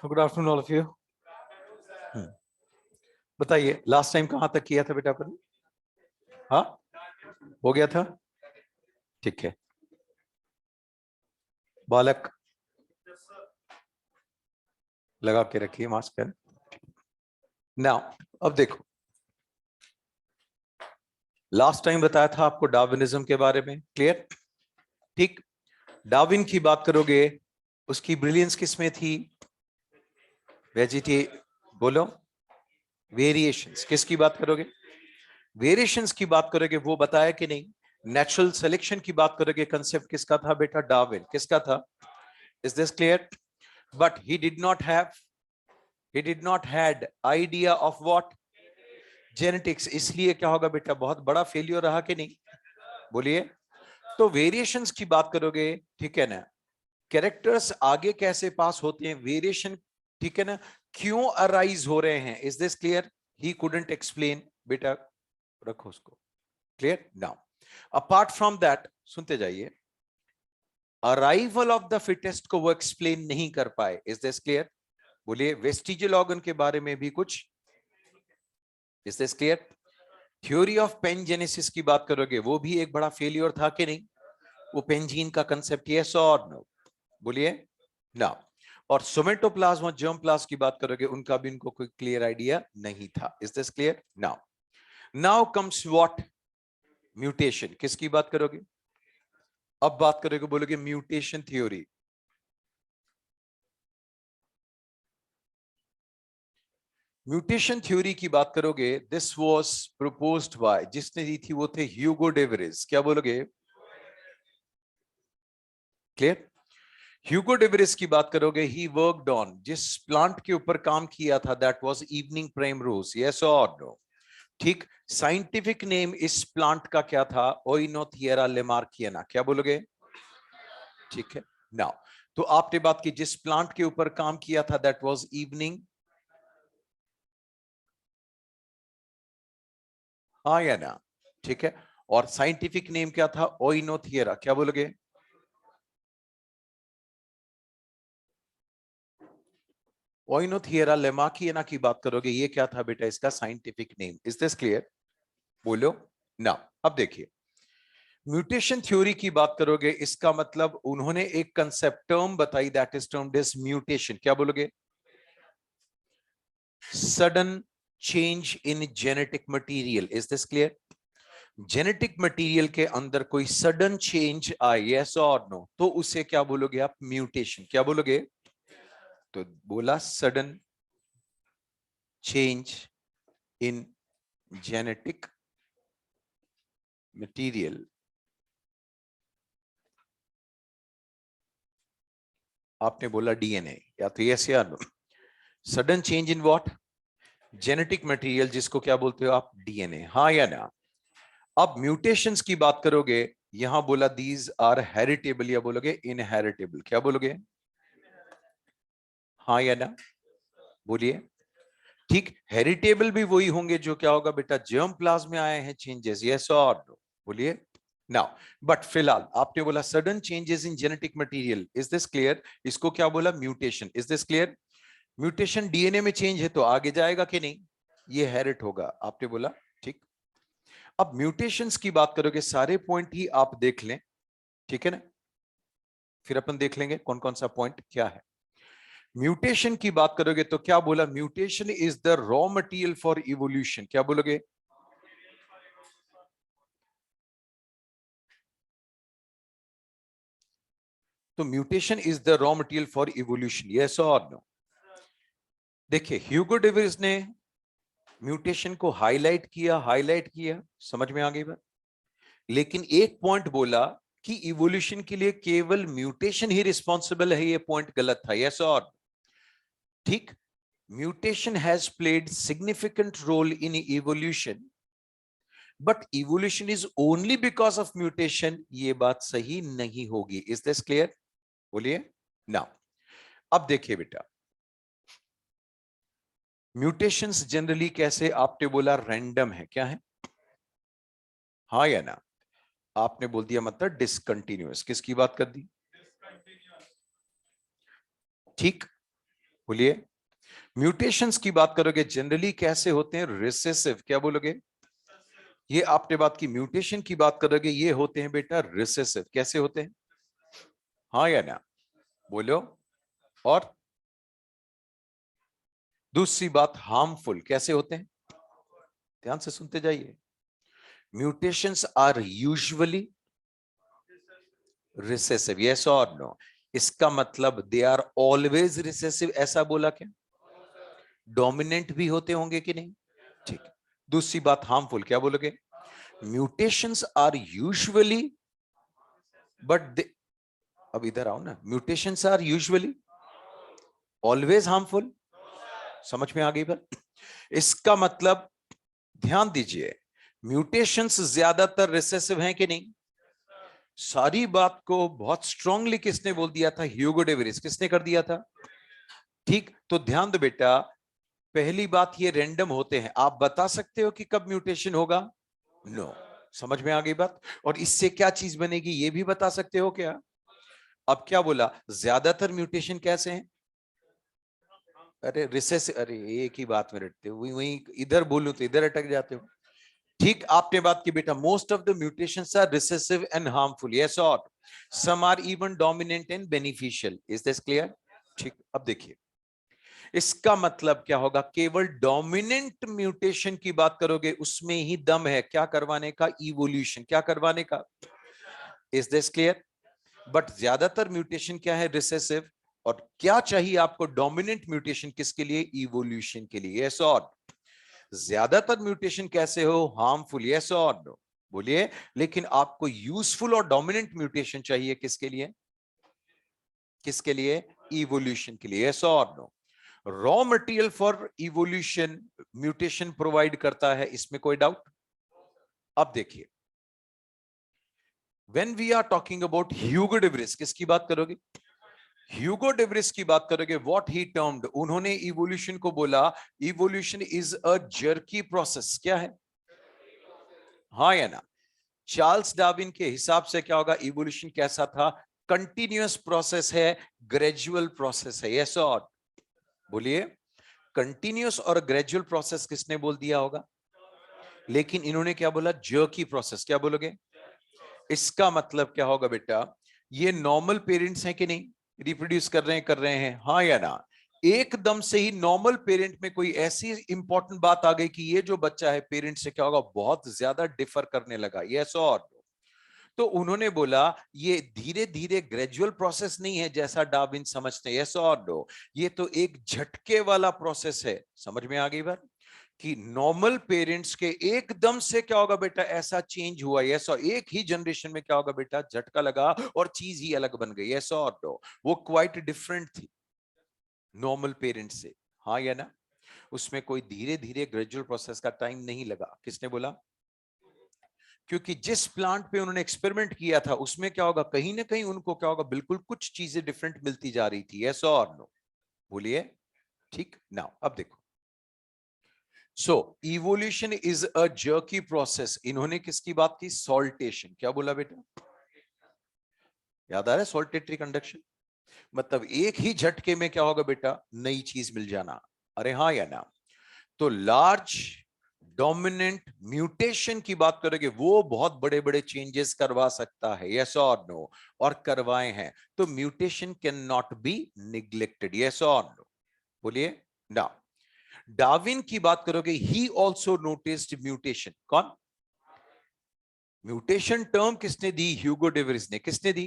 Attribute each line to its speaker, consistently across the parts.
Speaker 1: Good afternoon all of you. बताइए last time कहां तक किया था बेटा अपन? हाँ, हो गया था, ठीक है। बालक लगा के रखिए मास्क। नाउ अब देखो, लास्ट टाइम बताया था आपको डार्विनिज्म के बारे में, क्लियर? ठीक, डार्विन की बात करोगे, उसकी ब्रिलियंस किसमें थी? बोलो, वेरिएशंस। किसकी बात करोगे? वेरिएशंस की बात करोगे, वो बताया कि नहीं? नेचुरल सिलेक्शन की बात करोगे, कंसेप्ट किसका था बेटा? डार्विन। किसका था? Is this clear? But he did not had idea of what? Genetics. इसलिए क्या होगा बेटा, बहुत बड़ा फेलियर रहा कि नहीं? बोलिए। तो वेरिएशंस की बात करोगे, ठीक है ना, कैरेक्टर्स आगे कैसे पास होते हैं, वेरिएशन, ठीक है ना, क्यों अराइज हो रहे हैं, is this clear? He couldn't explain बेटा, रखो उसको, clear? Now apart from that, सुनते जाइए, अराइवल ऑफ द फिटेस्ट को वो एक्सप्लेन नहीं कर पाए, इज दिस क्लियर? बोलिए। वेस्टिजियल ऑर्गन के बारे में भी कुछ, is this clear? Theory of pangenesis की बात करोगे, वो भी एक बड़ा फेलियर था कि नहीं? वो पेंजीन का कंसेप्ट, यस और नो? बोलिए ना। और सोमेटोप्लाज्म और जर्मप्लाज्म की बात करोगे, उनका भी इनको कोई क्लियर आइडिया नहीं था, is this clear? Now comes what? Mutation. किसकी बात करोगे? अब बात करोगे, बोलोगे म्यूटेशन थ्योरी। म्यूटेशन थ्योरी की बात करोगे, दिस वाज प्रपोज्ड बाय, जिसने दी थी वो थे ह्यूगो डे वेरिस। क्या बोलोगे? क्लियर? ह्यूगो डे वेरिस की बात करोगे, ही वर्कड ऑन, जिस प्लांट के ऊपर काम किया था, that was evening primrose, yes और नो? ठीक। साइंटिफिक नेम इस प्लांट का क्या था? ओइनोथिएरा लेमार्कियाना। क्या बोलोगे? ठीक है। नाउ तो आपने बात की, जिस प्लांट के ऊपर काम किया था, दैट वाज इवनिंग, हाँ या ना? ठीक है। और साइंटिफिक नेम क्या था? ओइनोथिएरा। क्या बोलोगे? ओइनोथिएरा लेमार्कियाना की बात करोगे, ये क्या था बेटा इसका scientific name? Is this clear? बोलो ना। अब देखिए, म्यूटेशन थ्योरी की बात करोगे, इसका मतलब उन्होंने एक कंसेप्ट टर्म बताई, that is termed as mutation. क्या बोलोगे? Sudden change in genetic material, is this clear? Genetic material के अंदर कोई सडन चेंज आए, यस और नो, तो उसे क्या बोलोगे आप? म्यूटेशन। क्या बोलोगे? तो बोला sudden change in genetic material, आपने बोला डीएनए, या तो यस या no? Sudden change in what? Genetic material, जिसको क्या बोलते हो आप? डीएनए, हाँ या ना? अब म्यूटेशंस की बात करोगे, यहां बोला दीज आर हेरिटेबल, या बोलोगे इनहेरिटेबल? क्या बोलोगे? हाँ या ना? बोलिए। ठीक, हेरिटेबल भी वही होंगे जो क्या होगा बेटा, जर्म प्लाज्म में आए हैं चेंजेस, यस और नो? बोलिए। नाउ बट फिलहाल आपने बोला sudden changes in genetic material, is this clear? इसको क्या बोला? Mutation. Is this clear? Mutation DNA में चेंज है तो आगे जाएगा कि नहीं? ये हेरिट होगा, आपने बोला। ठीक। अब म्यूटेशंस की बात करोगे, सारे पॉइंट ही आप देख लें, ठीक है ना, फिर अपन देख लेंगे कौन कौन सा पॉइंट क्या है। म्यूटेशन की बात करोगे तो क्या बोला? Mutation is the raw material for evolution. क्या बोलोगे? तो mutation is the raw material for evolution, yes और नो? देखिए, ह्यूगो डेविस ने म्यूटेशन को हाईलाइट किया, समझ में आ गई बात? लेकिन एक पॉइंट बोला कि इवोल्यूशन के लिए केवल म्यूटेशन ही रिस्पॉन्सिबल है, ये पॉइंट गलत था, यस और ठीक। Mutation has played significant role in evolution, but evolution is only because of mutation, ये बात सही नहीं होगी। Is this clear? बोलिए ना। अब देखिए बेटा, म्यूटेशंस जनरली कैसे, आपने बोला रैंडम है, क्या है? हाँ या ना? आपने बोल दिया मतलब डिसकंटिन्यूअस, किसकी बात कर दी? ठीक, बोलिए। म्यूटेशंस की बात करोगे जनरली कैसे होते हैं? रिसेसिव, क्या बोलोगे? ये आपने बात की, म्यूटेशन की बात करोगे, ये होते हैं बेटा रिसेसिव, कैसे होते हैं? हाँ या ना? बोलो। और दूसरी बात हार्मफुल, कैसे होते हैं? ध्यान से सुनते जाइए। Mutations are usually recessive, yes और नो? इसका मतलब दे आर ऑलवेज रिसेसिव, ऐसा बोला क्या? डोमिनेंट भी होते होंगे कि नहीं? ठीक। दूसरी बात हार्मफुल, क्या बोलोगे? Mutations are usually but they, अब इधर आओ ना, mutations are usually always harmful, समझ में आ गई बात? इसका मतलब ध्यान दीजिए, म्यूटेशंस ज्यादातर रिसेसिव हैं कि नहीं? सारी बात को बहुत स्ट्रांगली किसने बोल दिया था? ह्यूगो डे विलिस, किसने कर दिया था? ठीक, तो ध्यान दो बेटा, पहली बात ये रैंडम होते हैं, आप बता सकते हो कि कब म्यूटेशन होगा? नो। समझ में आ गई बात? और इससे क्या चीज बनेगी ये भी बता सकते हो क्या? अब क्या बोला, ज्यादातर म्यूटेशन कैसे हैं? अरे रिसेस, अरे एक ही बात में रटते हो, वही वही इधर बोलूं तो इधर अटक जाते हो। ठीक, आपने बात की बेटा, most of the mutations are recessive and harmful, yes और some are even dominant and beneficial. Is this clear? ठीक, अब देखिए, इसका मतलब क्या होगा? केवल डोमिनेंट म्यूटेशन की बात करोगे उसमें ही दम है क्या करवाने का? इवोल्यूशन, क्या करवाने का? Is this clear? बट ज्यादातर म्यूटेशन क्या है? रिसेसिव। और क्या चाहिए आपको? डोमिनेंट म्यूटेशन, किसके लिए? इवोल्यूशन के लिए, यस और ज्यादातर म्यूटेशन कैसे हो? हार्मफुल, यस और नो? बोलिए। लेकिन आपको यूजफुल और डोमिनेंट म्यूटेशन चाहिए किसके लिए? किसके लिए? इवोल्यूशन के लिए, यस और no? Raw material for evolution mutation provide करता है, इसमें कोई डाउट? अब देखिए, when we are talking about Hugo de Vries, किसकी बात करोगे? ह्यूगो डे विलिस की बात करोगे, व्हाट ही टर्म्ड, उन्होंने इवोल्यूशन को बोला evolution is a jerky process, क्या है? हाँ या ना? चार्ल्स डार्विन के हिसाब से क्या होगा? इवोल्यूशन कैसा था? कंटिन्यूअस प्रोसेस है, ग्रेजुअल प्रोसेस है, यस और? बोलिए। कंटिन्यूअस और ग्रेजुअल प्रोसेस किसने बोल दिया होगा? लेकिन इन्होंने क्या बोला? जर्की प्रोसेस, क्या बोलोगे? इसका मतलब क्या होगा बेटा? ये नॉर्मल पेरेंट्स हैं कि नहीं? रिप्रोड्यूस कर रहे हैं, हाँ या ना? एकदम से ही नॉर्मल पेरेंट में कोई ऐसी इंपॉर्टेंट बात आ गई कि ये जो बच्चा है पेरेंट से क्या होगा? बहुत ज्यादा डिफर करने लगा, यस और? तो उन्होंने बोला ये धीरे धीरे ग्रेजुअल प्रोसेस नहीं है जैसा डार्विन समझते हैं, यस और नो? ये तो एक झटके वाला प्रोसेस है, समझ में आ गई बात? कि नॉर्मल पेरेंट्स के एकदम से क्या होगा बेटा? ऐसा चेंज हुआ, यस और? एक ही जनरेशन में क्या होगा बेटा? झटका लगा और चीज ही अलग बन गई, यस और नो? वो क्वाइट डिफरेंट थी नॉर्मल पेरेंट्स से, हाँ या ना? उसमें कोई धीरे धीरे ग्रेजुअल प्रोसेस का टाइम नहीं लगा, किसने बोला? क्योंकि जिस प्लांट पे उन्होंने एक्सपेरिमेंट किया था उसमें क्या होगा? कहीं ना कहीं उनको क्या होगा? बिल्कुल कुछ चीजें डिफरेंट मिलती जा रही थी, यस और नो? बोलिए। ठीक, नाउ अब देखो, so evolution is a jerky process, इन्होंने किसकी बात की? सॉल्टेशन, क्या बोला बेटा? याद आ रहा है? सॉल्टेटरी कंडक्शन, मतलब एक ही झटके में क्या होगा बेटा? नई चीज मिल जाना, अरे हाँ या ना? तो लार्ज डोमिनेंट म्यूटेशन की बात करेंगे, वो बहुत बड़े बड़े चेंजेस करवा सकता है, यस और नो? और करवाए हैं, तो mutation can not be neglected, yes और नो? बोलिए ना। डार्विन की बात करोगे, ही ऑल्सो नोटिस्ड म्यूटेशन, कौन? म्यूटेशन टर्म किसने दी? ह्यूगो डे विलिस ने, किसने दी?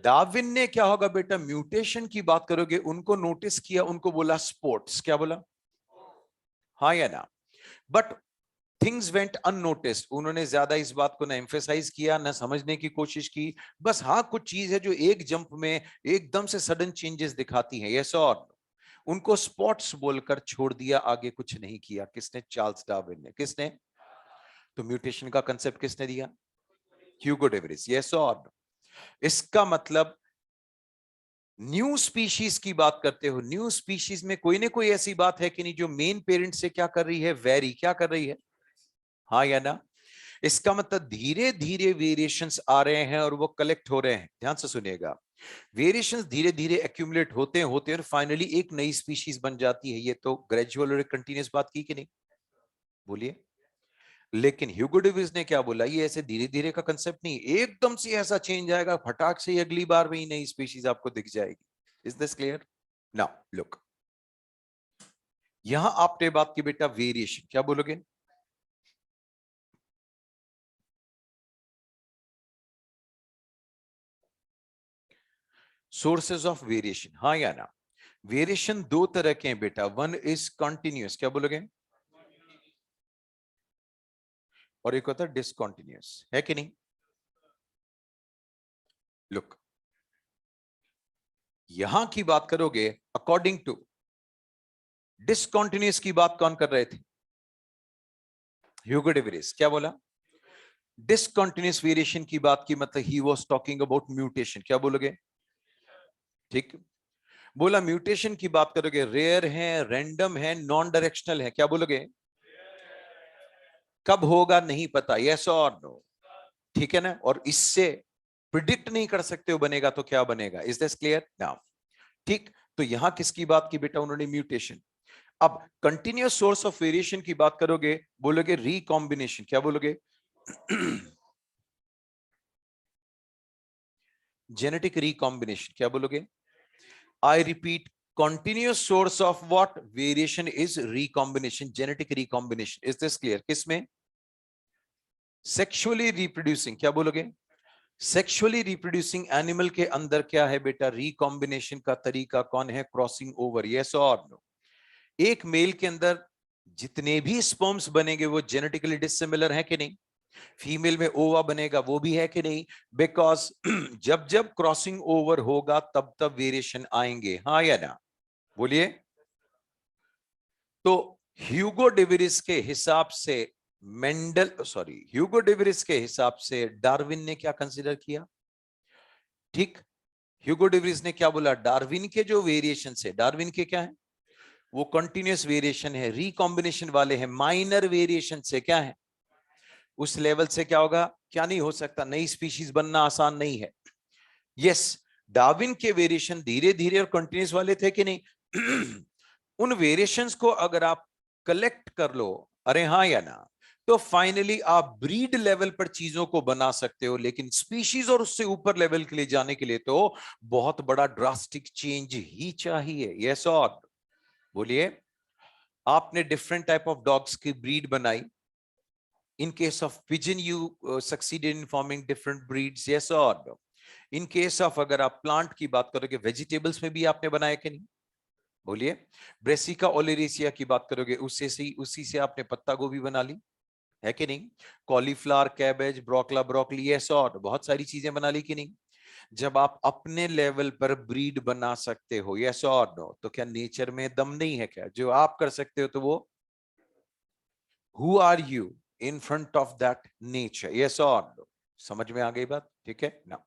Speaker 1: डार्विन ने क्या होगा बेटा? म्यूटेशन की बात करोगे, उनको नोटिस किया, उनको बोला स्पोर्ट्स, क्या बोला? हाँ या ना? बट थिंग्स वेंट अननोटिस्ड, उन्होंने ज्यादा इस बात को ना एम्फेसाइज किया ना समझने की कोशिश की, बस हाँ कुछ चीज है जो एक जंप में एकदम से सडन चेंजेस दिखाती है, यस और no? उनको स्पॉट्स बोलकर छोड़ दिया, आगे कुछ नहीं किया। किसने? चार्ल्स डार्विन ने। किसने? तो म्यूटेशन का कंसेप्ट किसने दिया? ह्यूगो डेविस, यस और no? इसका मतलब न्यू स्पीशीज की बात करते हो, न्यू स्पीशीज में कोई ना कोई ऐसी बात है कि नहीं जो मेन पेरेंट से क्या कर रही है? वेरी क्या कर रही है? हाँ या ना? इसका मतलब धीरे धीरे वेरिएशंस आ रहे हैं और वो कलेक्ट हो रहे हैं। ध्यान से सुनिएगा, वेरिएशंस धीरे धीरे एक्यूमुलेट होते हैं और फाइनली एक नई स्पीशीज बन जाती है। ये तो ग्रेजुअल और कंटिन्यूस बात की कि नहीं? बोलिए। लेकिन ह्यूगो डेविस ने क्या बोला? ये ऐसे धीरे धीरे का कंसेप्ट नहीं, एकदम से ऐसा चेंज आएगा, फटाक से ही अगली बार में ही नई स्पीशीज आपको दिख जाएगी। Is this clear? Now look, यहां आपने बात की बेटा वेरिएशन, क्या बोलोगे? सोर्सेज ऑफ वेरिएशन, हाँ या ना? वेरिएशन दो तरह के हैं बेटा, वन इज कंटिन्यूस, क्या बोलोगे? और एक होता है डिसकंटिन्यूस, है कि नहीं? लुक, यहां की बात करोगे अकॉर्डिंग टू डिसकंटिन्यूस की बात कौन कर रहे थे? ह्यूगो डेविस। क्या बोला? डिसकंटिन्यूस वेरिएशन की बात की, मतलब he was talking about mutation, क्या बोलोगे? ठीक, बोला म्यूटेशन की बात करोगे, रेयर है, रैंडम है, नॉन डायरेक्शनल है, क्या बोलोगे? कब होगा नहीं पता, यस और नो, ठीक है ना? और इससे प्रिडिक्ट नहीं कर सकते हो बनेगा तो क्या बनेगा। Is this clear now? ठीक, तो यहां किसकी बात की बेटा उन्होंने? म्यूटेशन। अब कंटिन्यूस सोर्स ऑफ वेरिएशन की बात करोगे, बोलोगे रिकॉम्बिनेशन, क्या बोलोगे? जेनेटिक रिकॉम्बिनेशन, क्या बोलोगे? I repeat, continuous source of what variation is recombination, genetic recombination. is this clear? किसमें? सेक्सुअली रिप्रोड्यूसिंग, क्या बोलोगे? सेक्सुअली रिप्रोड्यूसिंग एनिमल के अंदर क्या है बेटा? रिकॉम्बिनेशन का तरीका कौन है? क्रॉसिंग ओवर, यस और नो? एक मेल के अंदर जितने भी स्पर्म्स बनेंगे वो जेनेटिकली डिसिमिलर है कि नहीं? फीमेल में ओवा बनेगा, वो भी है कि नहीं? बिकॉज जब जब क्रॉसिंग ओवर होगा तब तब वेरिएशन आएंगे, हाँ या ना? बोलिए। तो ह्यूगो डेविस के हिसाब से ह्यूगो डेविस के हिसाब से डार्विन ने क्या कंसीडर किया? ठीक, ह्यूगो डेविस ने क्या बोला? डार्विन के जो वेरिएशन है, डार्विन के क्या है? वो कंटिन्यूस वेरिएशन है, रिकॉम्बिनेशन वाले हैं, माइनर वेरिएशन से क्या है? उस लेवल से क्या होगा? क्या नहीं हो सकता, नई स्पीशीज बनना आसान नहीं है। यस, डार्विन के वेरिएशन धीरे धीरे और कंटिन्यूस वाले थे कि नहीं? उन वेरिएशंस को अगर आप कलेक्ट कर लो, अरे हाँ या ना, तो फाइनली आप ब्रीड लेवल पर चीजों को बना सकते हो। लेकिन स्पीशीज और उससे ऊपर लेवल के लिए जाने के लिए तो बहुत बड़ा ड्रास्टिक चेंज ही चाहिए, यस और? बोलिए। आपने डिफरेंट टाइप ऑफ डॉग्स की ब्रीड बनाई, in case of pigeon you succeeded in forming different breeds, yes और? इन केस ऑफ अगर आप प्लांट की बात करोगे, वेजिटेबल्स में भी आपने बनाया कि नहीं? बोलिए। ब्रेसिका ओलेरेसिया की बात करोगे, उसी से आपने पत्ता गोभी बना ली, है कि नहीं? कॉलीफ्लावर, कैबेज, ब्रोकला, ब्रोकली, ऐसा और बहुत सारी चीजें बना ली कि नहीं? जब आप अपने लेवल पर ब्रीड बना सकते हो, यस और नो, तो क्या नेचर में दम नहीं है क्या? जो आप कर सकते हो तो वो, who are you in front of that nature, yes और नो? समझ में आ गई बात? ठीक है ना?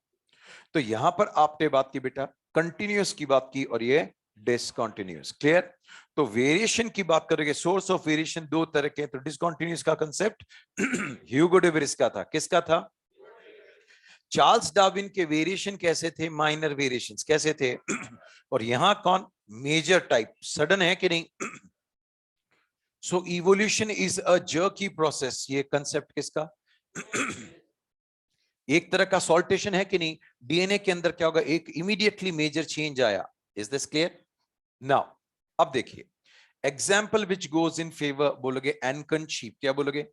Speaker 1: तो यहां पर आपने बात की बेटा कंटिन्यूस की बात की और ये डिसकंटिन्यूस, क्लियर? तो वेरिएशन की बात करेंगे, सोर्स ऑफ वेरिएशन दो तरह के। तो डिसकंटिन्यूस का कंसेप्ट ह्यूगो डेविस का था, किसका था? चार्ल्स डार्विन के वेरिएशन कैसे थे? माइनर वेरिएशंस कैसे थे? और यहां कौन? मेजर टाइप, सडन है कि नहीं? So evolution is a jerky process, ये कंसेप्ट किसका? एक तरह का सॉल्टेशन है कि नहीं? डीएनए के अंदर क्या होगा? एक इमीडिएटली मेजर चेंज आया। Is this clear now? अब देखिए, example which goes in favour, बोलोगे एनकन शीप, क्या बोलोगे?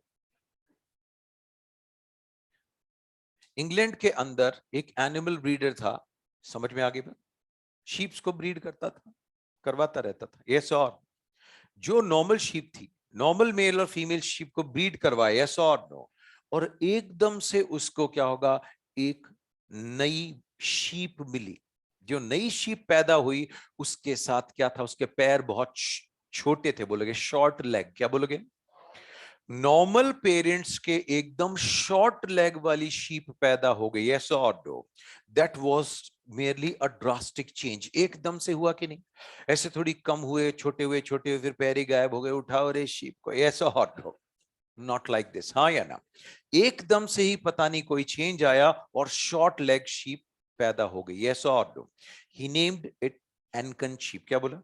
Speaker 1: इंग्लैंड के अंदर एक एनिमल ब्रीडर था, समझ में आ गई बात? शीप्स को ब्रीड करता था, करवाता रहता था, यस और? जो नॉर्मल शीप थी नॉर्मल मेल और फीमेल शीप को ब्रीड करवाया, यस और नो, और एकदम से उसको क्या होगा, एक नई शीप मिली। जो नई शीप पैदा हुई उसके साथ क्या था, उसके पैर बहुत छोटे थे, बोलोगे शॉर्ट लेग, क्या बोलोगे? नॉर्मल पेरेंट्स के एकदम शॉर्ट लेग वाली शीप पैदा हो गई, यस और no? That was merely a drastic change. एकदम से हुआ कि नहीं? ऐसे थोड़ी कम हुए, छोटे हुए, छोटे हुए, फिर पैर ही गायब हो गए, उठाओ रे शीप को, यस और नो? नॉट लाइक दिस, हाँ या ना? एकदम से ही पता नहीं कोई चेंज आया और शॉर्ट लेग शीप पैदा हो गई, यस और no? He named it Ancon sheep, क्या बोला?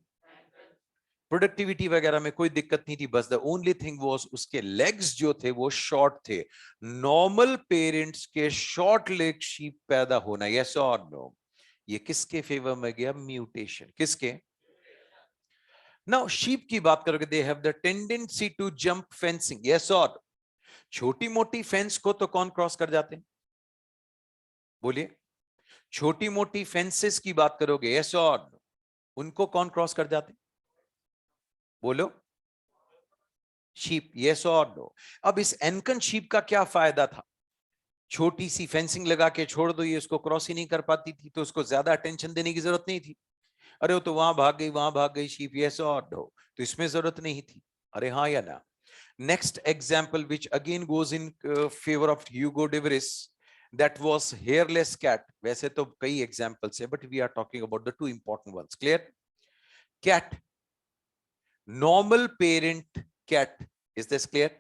Speaker 1: प्रोडक्टिविटी वगैरह में कोई दिक्कत नहीं थी, बस द ओनली थिंग वाज उसके लेग्स जो थे वो शॉर्ट थे। नॉर्मल पेरेंट्स के शॉर्ट लेग शीप पैदा होना, यस और नो? ये किसके फेवर में गया? म्यूटेशन। किसके? नाउ शीप की बात करोगे, they have the tendency to jump fencing, yes और? छोटी मोटी फेंस को तो कौन क्रॉस कर जाते हैं? बोलिए। छोटी मोटी फेंसेस की बात करोगे, यस और? उनको कौन क्रॉस कर जाते हैं? बोलो। शीप, यस और नो? अब इस एनकन शीप का क्या फायदा था? छोटी सी फेंसिंग लगा के छोड़ दो, ये उसको क्रॉस ही नहीं कर पाती थी, तो उसको ज्यादा अटेंशन देने की जरूरत नहीं थी। अरे वो तो वहां भाग गई, वहां भाग गई शीप, यस और नो? तो इसमें जरूरत नहीं थी। अरे हाँ या ना? Next example which again goes in favour of Hugo Davis, that was hairless cat. वैसे तो कई एग्जाम्पल्स है, but we are talking about the two important ones. Clear? Cat, normal parent cat, is this clear?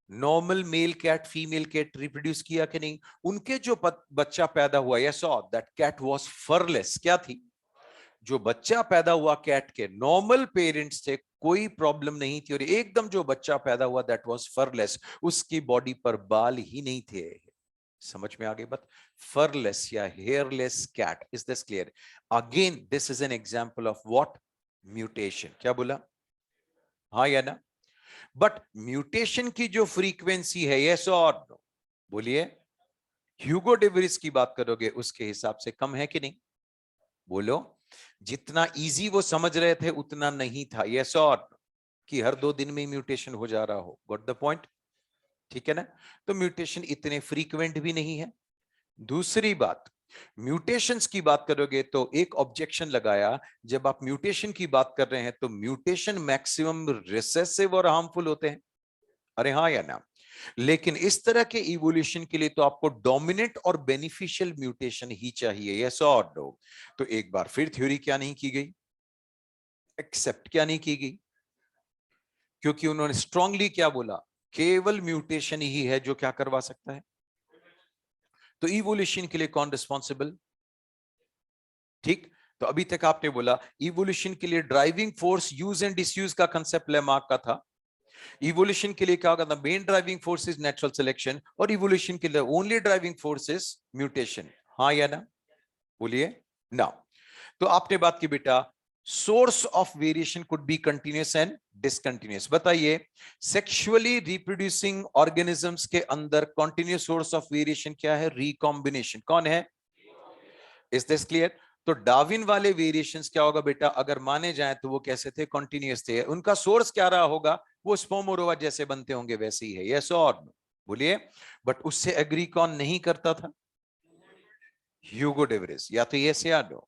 Speaker 1: Normal male cat, female cat reproduce किया कि नहीं? उनके जो बच्चा पैदा हुआ, यस और दैट कैट वाज फरलेस, क्या थी? जो बच्चा पैदा हुआ कैट के, नॉर्मल पेरेंट्स थे, कोई प्रॉब्लम नहीं थी, और एकदम जो बच्चा पैदा हुआ दैट वाज फरलेस, उसकी बॉडी पर बाल ही नहीं थे। समझ में आ गई बात? फरलेस या hairless cat, is this clear? Again this is an example of what? Mutation. क्या बोला? हाँ या ना? बट म्यूटेशन की जो फ्रीक्वेंसी है, यस और नो? बोलिए। ह्यूगो डेविस की बात करोगे उसके हिसाब से कम है कि नहीं? बोलो। जितना इजी वो समझ रहे थे उतना नहीं था, यस और नो? कि हर 2 दिन में म्यूटेशन हो जा रहा हो। Got the point? ठीक है ना? तो म्यूटेशन इतने फ्रीक्वेंट भी नहीं है। दूसरी बात, म्यूटेशंस की बात करोगे तो एक ऑब्जेक्शन लगाया, जब आप म्यूटेशन की बात कर रहे हैं तो म्यूटेशन मैक्सिमम रिसेसिव और हार्मफुल होते हैं। अरे हाँ या ना? लेकिन इस तरह के इवोल्यूशन के लिए तो आपको डोमिनेंट और बेनिफिशियल म्यूटेशन ही चाहिए, यस और नो? तो एक बार फिर थ्योरी क्या नहीं की गई? एक्सेप्ट क्या नहीं की गई? क्योंकि उन्होंने स्ट्रांगली क्या बोला? केवल म्यूटेशन ही है जो क्या करवा सकता है। तो इवोल्यूशन के लिए कौन रिस्पॉन्सिबल? ठीक। तो अभी तक आपने बोला इवोल्यूशन के लिए driving force use and disuse का कंसेप्ट लेमार्क का था। इवोल्यूशन के लिए क्या होगा? The main driving force is natural selection, और इवोल्यूशन के लिए only driving force is mutation. हाँ या ना? बोलिए ना। तो आपने बात की बेटा, source of variation could be continuous and discontinuous. बताइए, सेक्सुअली रिप्रोड्यूसिंग ऑर्गेनिजम्स के अंदर कंटिन्यूअस सोर्स ऑफ वेरिएशन क्या है? रिकॉम्बिनेशन। कौन है? Is this clear? तो डार्विन वाले वेरिएशंस क्या होगा बेटा? अगर माने जाए तो वो कैसे थे? कॉन्टिन्यूअस थे। उनका सोर्स क्या रहा होगा? वो स्पर्म और ओवा जैसे बनते होंगे वैसे ही है, यस और नो? बोलिए। बट उससे एग्री कौन नहीं करता था? ह्यूगो डेविस। या तो यस या नो?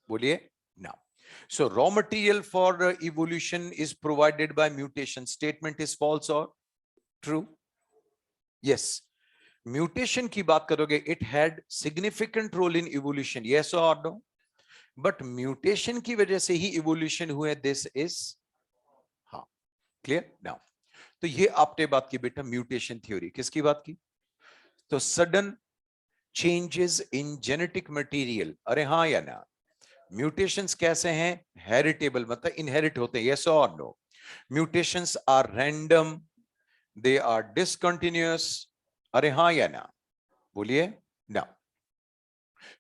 Speaker 1: बोलिए ना। So raw material for evolution is provided by mutation. Statement is false or true? Yes. Mutation की बात करोगे, it had significant role in evolution. Yes or no? But mutation की वजह से ही evolution हुए. This is हाँ, clear now. तो ये आपने बात की बेटा म्यूटेशन थ्योरी। किसकी बात की? तो sudden changes in genetic material. अरे हाँ या ना? म्यूटेशंस कैसे हैं? हेरिटेबल, मतलब इनहेरिट होते हैं, यस और no? Mutations are random, they are discontinuous. अरे हाँ या ना? बोलिए ना।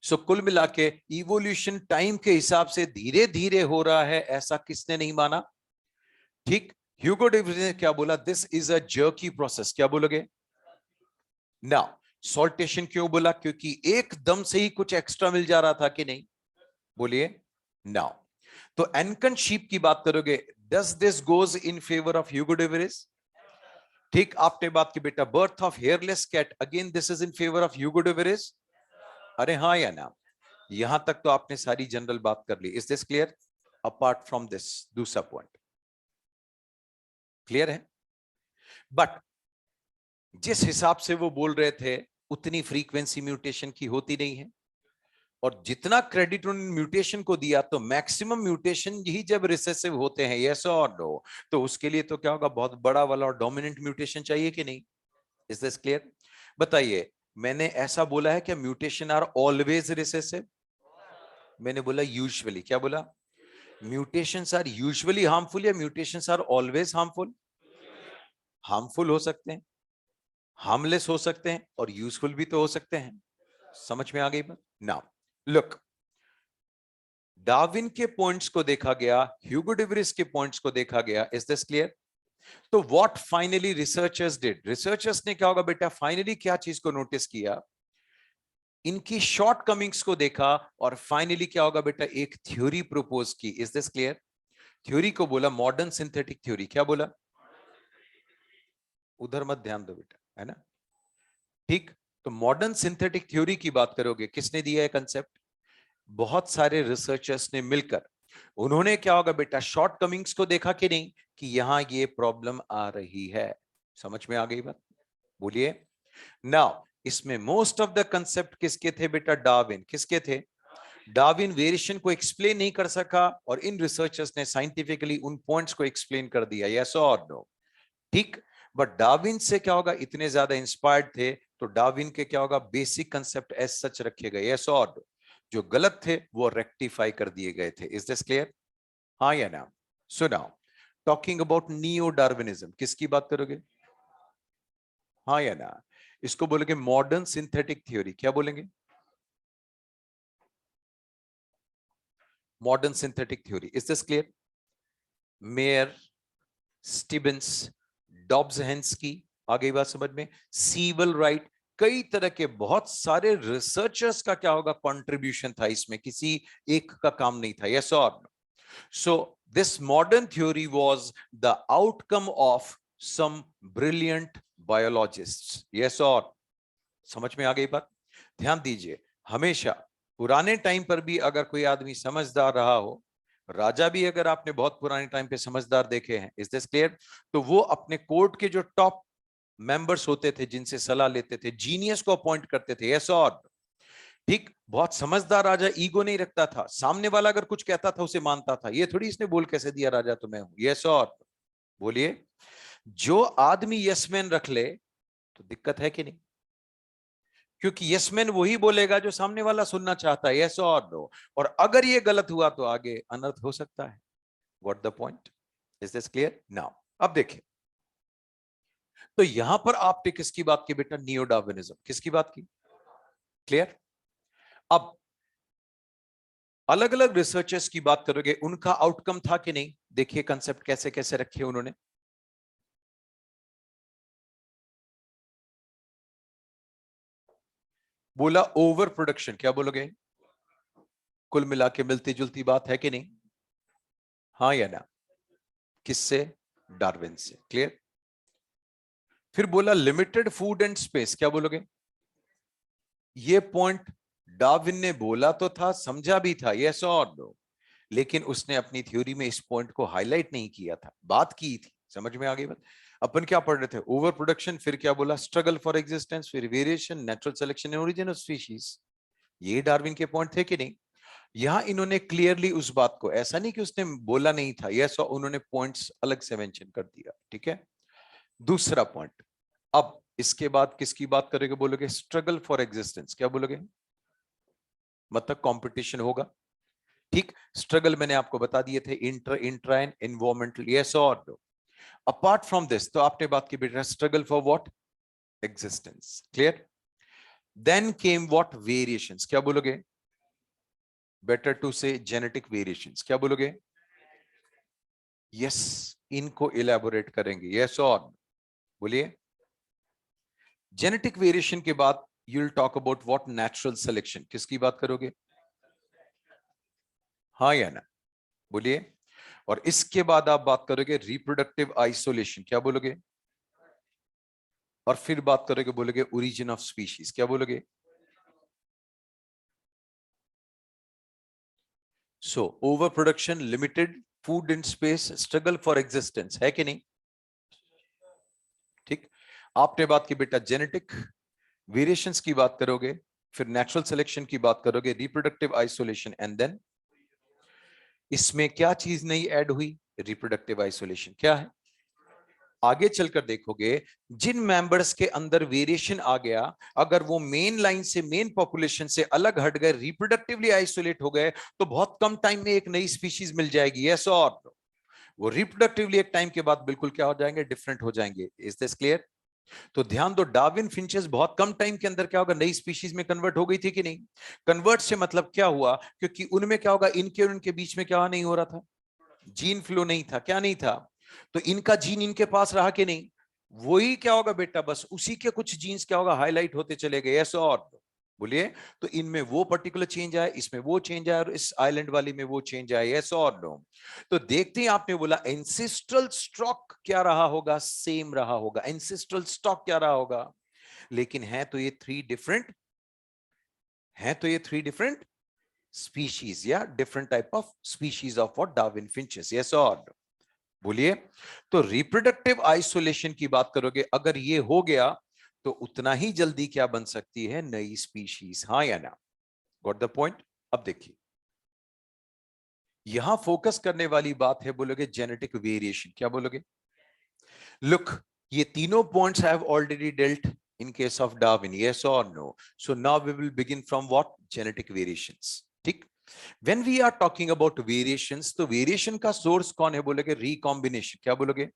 Speaker 1: सो कुल मिला के इवोल्यूशन टाइम के हिसाब से धीरे धीरे हो रहा है, ऐसा किसने नहीं माना? ठीक। ह्यूगो डेविस ने क्या बोला? This is a jerky process. क्या बोलोगे? ना। सॉल्टेशन क्यों बोला? क्योंकि एकदम से ही कुछ एक्स्ट्रा मिल जा रहा था कि नहीं? बोलिए ना। तो एनकन शीप की बात करोगे, does this goes in favour of Hugo de Vries? ठीक आपने बात की बेटा, birth of hairless cat, again this is in favour of Hugo de Vries. अरे हाँ या ना? यहां तक तो आपने सारी जनरल बात कर ली। Is this clear? Apart from this दूसरा पॉइंट क्लियर है? बट जिस हिसाब से वो बोल रहे थे उतनी फ्रीक्वेंसी म्यूटेशन की होती नहीं है, और जितना क्रेडिट उन्होंने म्यूटेशन को दिया तो मैक्सिमम म्यूटेशन ही जब रिसेसिव होते हैं, यस और नो, तो उसके लिए तो क्या होगा, बहुत बड़ा वाला और डोमिनेंट म्यूटेशन चाहिए कि नहीं? Is this clear? बताइए, मैंने ऐसा बोला है क्या म्यूटेशन आर ऑलवेज रिसेसिव? मैंने बोला यूजुअली। क्या बोला? म्यूटेशंस आर यूजुअली हार्मफुल या mutations are always harmful? Harmful हो सकते हैं, हार्मलेस हो सकते हैं, और यूजफुल भी तो हो सकते हैं। समझ में आ गई बात? नाउ लुक, डार्विन के पॉइंट्स को देखा गया, ह्यूगो डे वेरिस के पॉइंट्स को देखा गया। Is this clear? तो what finally researchers did, researchers ने क्या होगा बेटा, फाइनली क्या चीज को नोटिस किया, इनकी शॉर्ट कमिंग्स को देखा, और फाइनली क्या होगा बेटा, एक थ्योरी प्रपोज की। Is this clear? थ्योरी को बोला मॉडर्न सिंथेटिक थ्योरी। क्या बोला? उधर मत ध्यान दो बेटा, है ना? ठीक, तो मॉडर्न सिंथेटिक थ्योरी की बात करोगे, किसने दिया है कंसेप्ट? बहुत सारे रिसर्चर्स ने मिलकर। उन्होंने क्या होगा बेटा, शॉर्ट कमिंग्स को देखा कि नहीं, कि यहां ये प्रॉब्लम आ रही है। समझ में आ गई बात? बोलिए। नाउ इसमें मोस्ट ऑफ द कंसेप्ट किसके थे बेटा? डार्विन। किसके थे? डार्विन वेरिएशन को एक्सप्लेन नहीं कर सका, और इन रिसर्चर्स ने साइंटिफिकली उन पॉइंट्स को एक्सप्लेन कर दिया। यस और नो? ठीक, बट डार्विन से क्या होगा, इतने ज्यादा इंस्पायर्ड थे, तो डार्विन के क्या होगा, बेसिक कंसेप्ट एज सच रखे गए। यस और नो? जो गलत थे वो रेक्टिफाई कर दिए गए थे। Is this clear? हाँ या ना? सुनाओ, टॉकिंग अबाउट नियो डार्विनिज्म, किसकी बात करोगे? हाँ या ना? इसको बोलेंगे मॉडर्न सिंथेटिक थ्योरी। क्या बोलेंगे? Modern synthetic theory. Is this clear? Mayr, Stebbins, Dobzhansky, आ गई बात समझ में? सीवल राइट, कई तरह के बहुत सारे रिसर्चर्स का क्या होगा, कंट्रीब्यूशन था इसमें, किसी एक का काम नहीं था। यस और no? So this modern theory was the outcome of some brilliant biologists. Yes or? समझ में आ गई बात? ध्यान दीजिए, हमेशा पुराने टाइम पर भी अगर कोई आदमी समझदार रहा हो, राजा भी अगर आपने बहुत पुराने टाइम पे समझदार देखे हैं, इज दिस क्लियर, तो वो अपने कोर्ट के जो टॉप मेंबर्स होते थे, जिनसे सलाह लेते थे, जीनियस को अपॉइंट करते थे। यस और? ठीक, बहुत समझदार राजा ईगो नहीं रखता था, सामने वाला अगर कुछ कहता था उसे मानता था, ये थोड़ी इसने बोल कैसे दिया राजा तो मैं हूं। यस और? बोलिए। जो आदमी यसमैन रख ले तो दिक्कत है कि नहीं? क्योंकि यसमैन वही बोलेगा जो सामने वाला सुनना चाहता है। यस और नो? और अगर ये गलत हुआ तो आगे अनर्थ हो सकता है। What the point? Is this clear? Now अब देखिए, तो यहां पर आपने किसकी बात की बेटा? Neo Darwinism. किसकी बात की? क्लियर? अब अलग अलग रिसर्चर्स की बात करोगे, उनका आउटकम था कि नहीं? देखिए कंसेप्ट कैसे कैसे रखे उन्होंने। बोला ओवर प्रोडक्शन। क्या बोलोगे? कुल मिला के मिलती जुलती बात है कि नहीं? हाँ या ना? किससे? डार्विन से। क्लियर? फिर बोला लिमिटेड फूड एंड स्पेस। क्या बोलोगे? ये पॉइंट डार्विन ने बोला तो था, समझा भी था, यस और नो, लेकिन उसने अपनी थ्योरी में इस पॉइंट को हाईलाइट नहीं किया था, बात की थी। समझ में आ गई बात? अपन क्या पढ़ रहे थे? ओवर प्रोडक्शन, फिर क्या बोला? स्ट्रगल फॉर एग्जिस्टेंस, फिर variation, natural selection and origin of species. ये डार्विन के पॉइंट थे कि नहीं? यहां इन्होंने क्लियरली उस बात को, ऐसा नहीं कि उसने बोला नहीं था, यस, उन्होंने पॉइंट्स अलग से मेंशन कर दिया। ठीक है, दूसरा पॉइंट। अब इसके बाद किसकी बात करेंगे? बोलोगे स्ट्रगल फॉर एग्जिस्टेंस। क्या बोलोगे? मतलब कंपटीशन होगा। ठीक, स्ट्रगल मैंने आपको बता दिए थे, inter intra and environmental. Yes और नो? अपार्ट फ्रॉम दिस तो आपने बात की बेटा, struggle for what? Existence. Clear? Then came what? Variations. क्या बोलोगे? Better to say genetic variations. क्या बोलोगे? यस, इनको इलेबोरेट करेंगे। यस और? बोलिए। जेनेटिक वेरिएशन के बाद you will talk about what? Natural selection. किसकी बात करोगे? हाँ या ना? बोलिए। और इसके बाद आप बात करोगे रिप्रोडक्टिव आइसोलेशन, क्या बोलोगे? और फिर बात करोगे, बोलोगे ओरिजिन ऑफ स्पीशीज, क्या बोलोगे? So over production, limited food and space, struggle for existence, है कि नहीं? ठीक। आपने बात की बेटा जेनेटिक वेरिएशंस की बात करोगे, फिर नेचुरल सिलेक्शन की बात करोगे, रिप्रोडक्टिव आइसोलेशन, एंड देन इसमें क्या चीज नई ऐड हुई? Reproductive isolation. क्या है? आगे चलकर देखोगे जिन मेंबर्स के अंदर वेरिएशन आ गया, अगर वो मेन लाइन से, मेन पॉपुलेशन से अलग हट गए, रिप्रोडक्टिवली आइसोलेट हो गए, तो बहुत कम टाइम में एक नई स्पीशीज मिल जाएगी। यस और no? वो रिप्रोडक्टिवली एक टाइम के बाद बिल्कुल क्या हो जाएंगे? डिफरेंट हो जाएंगे। Is this clear? तो ध्यान दो, डार्विन फिंचेस बहुत कम टाइम के अंदर क्या होगा? नई स्पीशीज में कन्वर्ट हो गई थी कि नहीं? कन्वर्ट से मतलब क्या हुआ? क्योंकि उनमें क्या होगा, इनके और उनके बीच में क्या नहीं हो रहा था? जीन फ्लो नहीं था। क्या नहीं था? तो इनका जीन इनके पास रहा कि नहीं? वही क्या होगा बेटा, बस उसी के कुछ जीन्स क्या होगा, हाईलाइट होते चले गए। ऐसा और बोलिए, तो इनमें वो पर्टिकुलर चेंज आया, इसमें वो चेंज आया, और इस आइलैंड वाली में वो चेंज आया। ऐसा और नो? तो देखते हैं, आपने बोला एंसेस्ट्रल स्टॉक क्या रहा होगा? सेम रहा होगा। एंसेस्ट्रल स्टॉक क्या रहा होगा? लेकिन है तो ये थ्री डिफरेंट स्पीशीज, या different type of species of what? Darwin finches. Yes और नो? बोलिए। तो रिप्रोडक्टिव आइसोलेशन की बात करोगे, अगर ये हो गया तो उतना ही जल्दी क्या बन सकती है? नई स्पीशीज। हाँ या ना? Got the point? अब देखिए, यहां फोकस करने वाली बात है, बोलोगे जेनेटिक वेरिएशन। क्या बोलोगे? लुक, ये तीनों points I have already dealt in case of Darwin. Yes or no? So now we will begin from what? Genetic variations. ठीक। When we are talking about variations, तो वेरिएशन का source कौन है? बोलोगे रिकॉम्बिनेशन। क्या बोलोगे?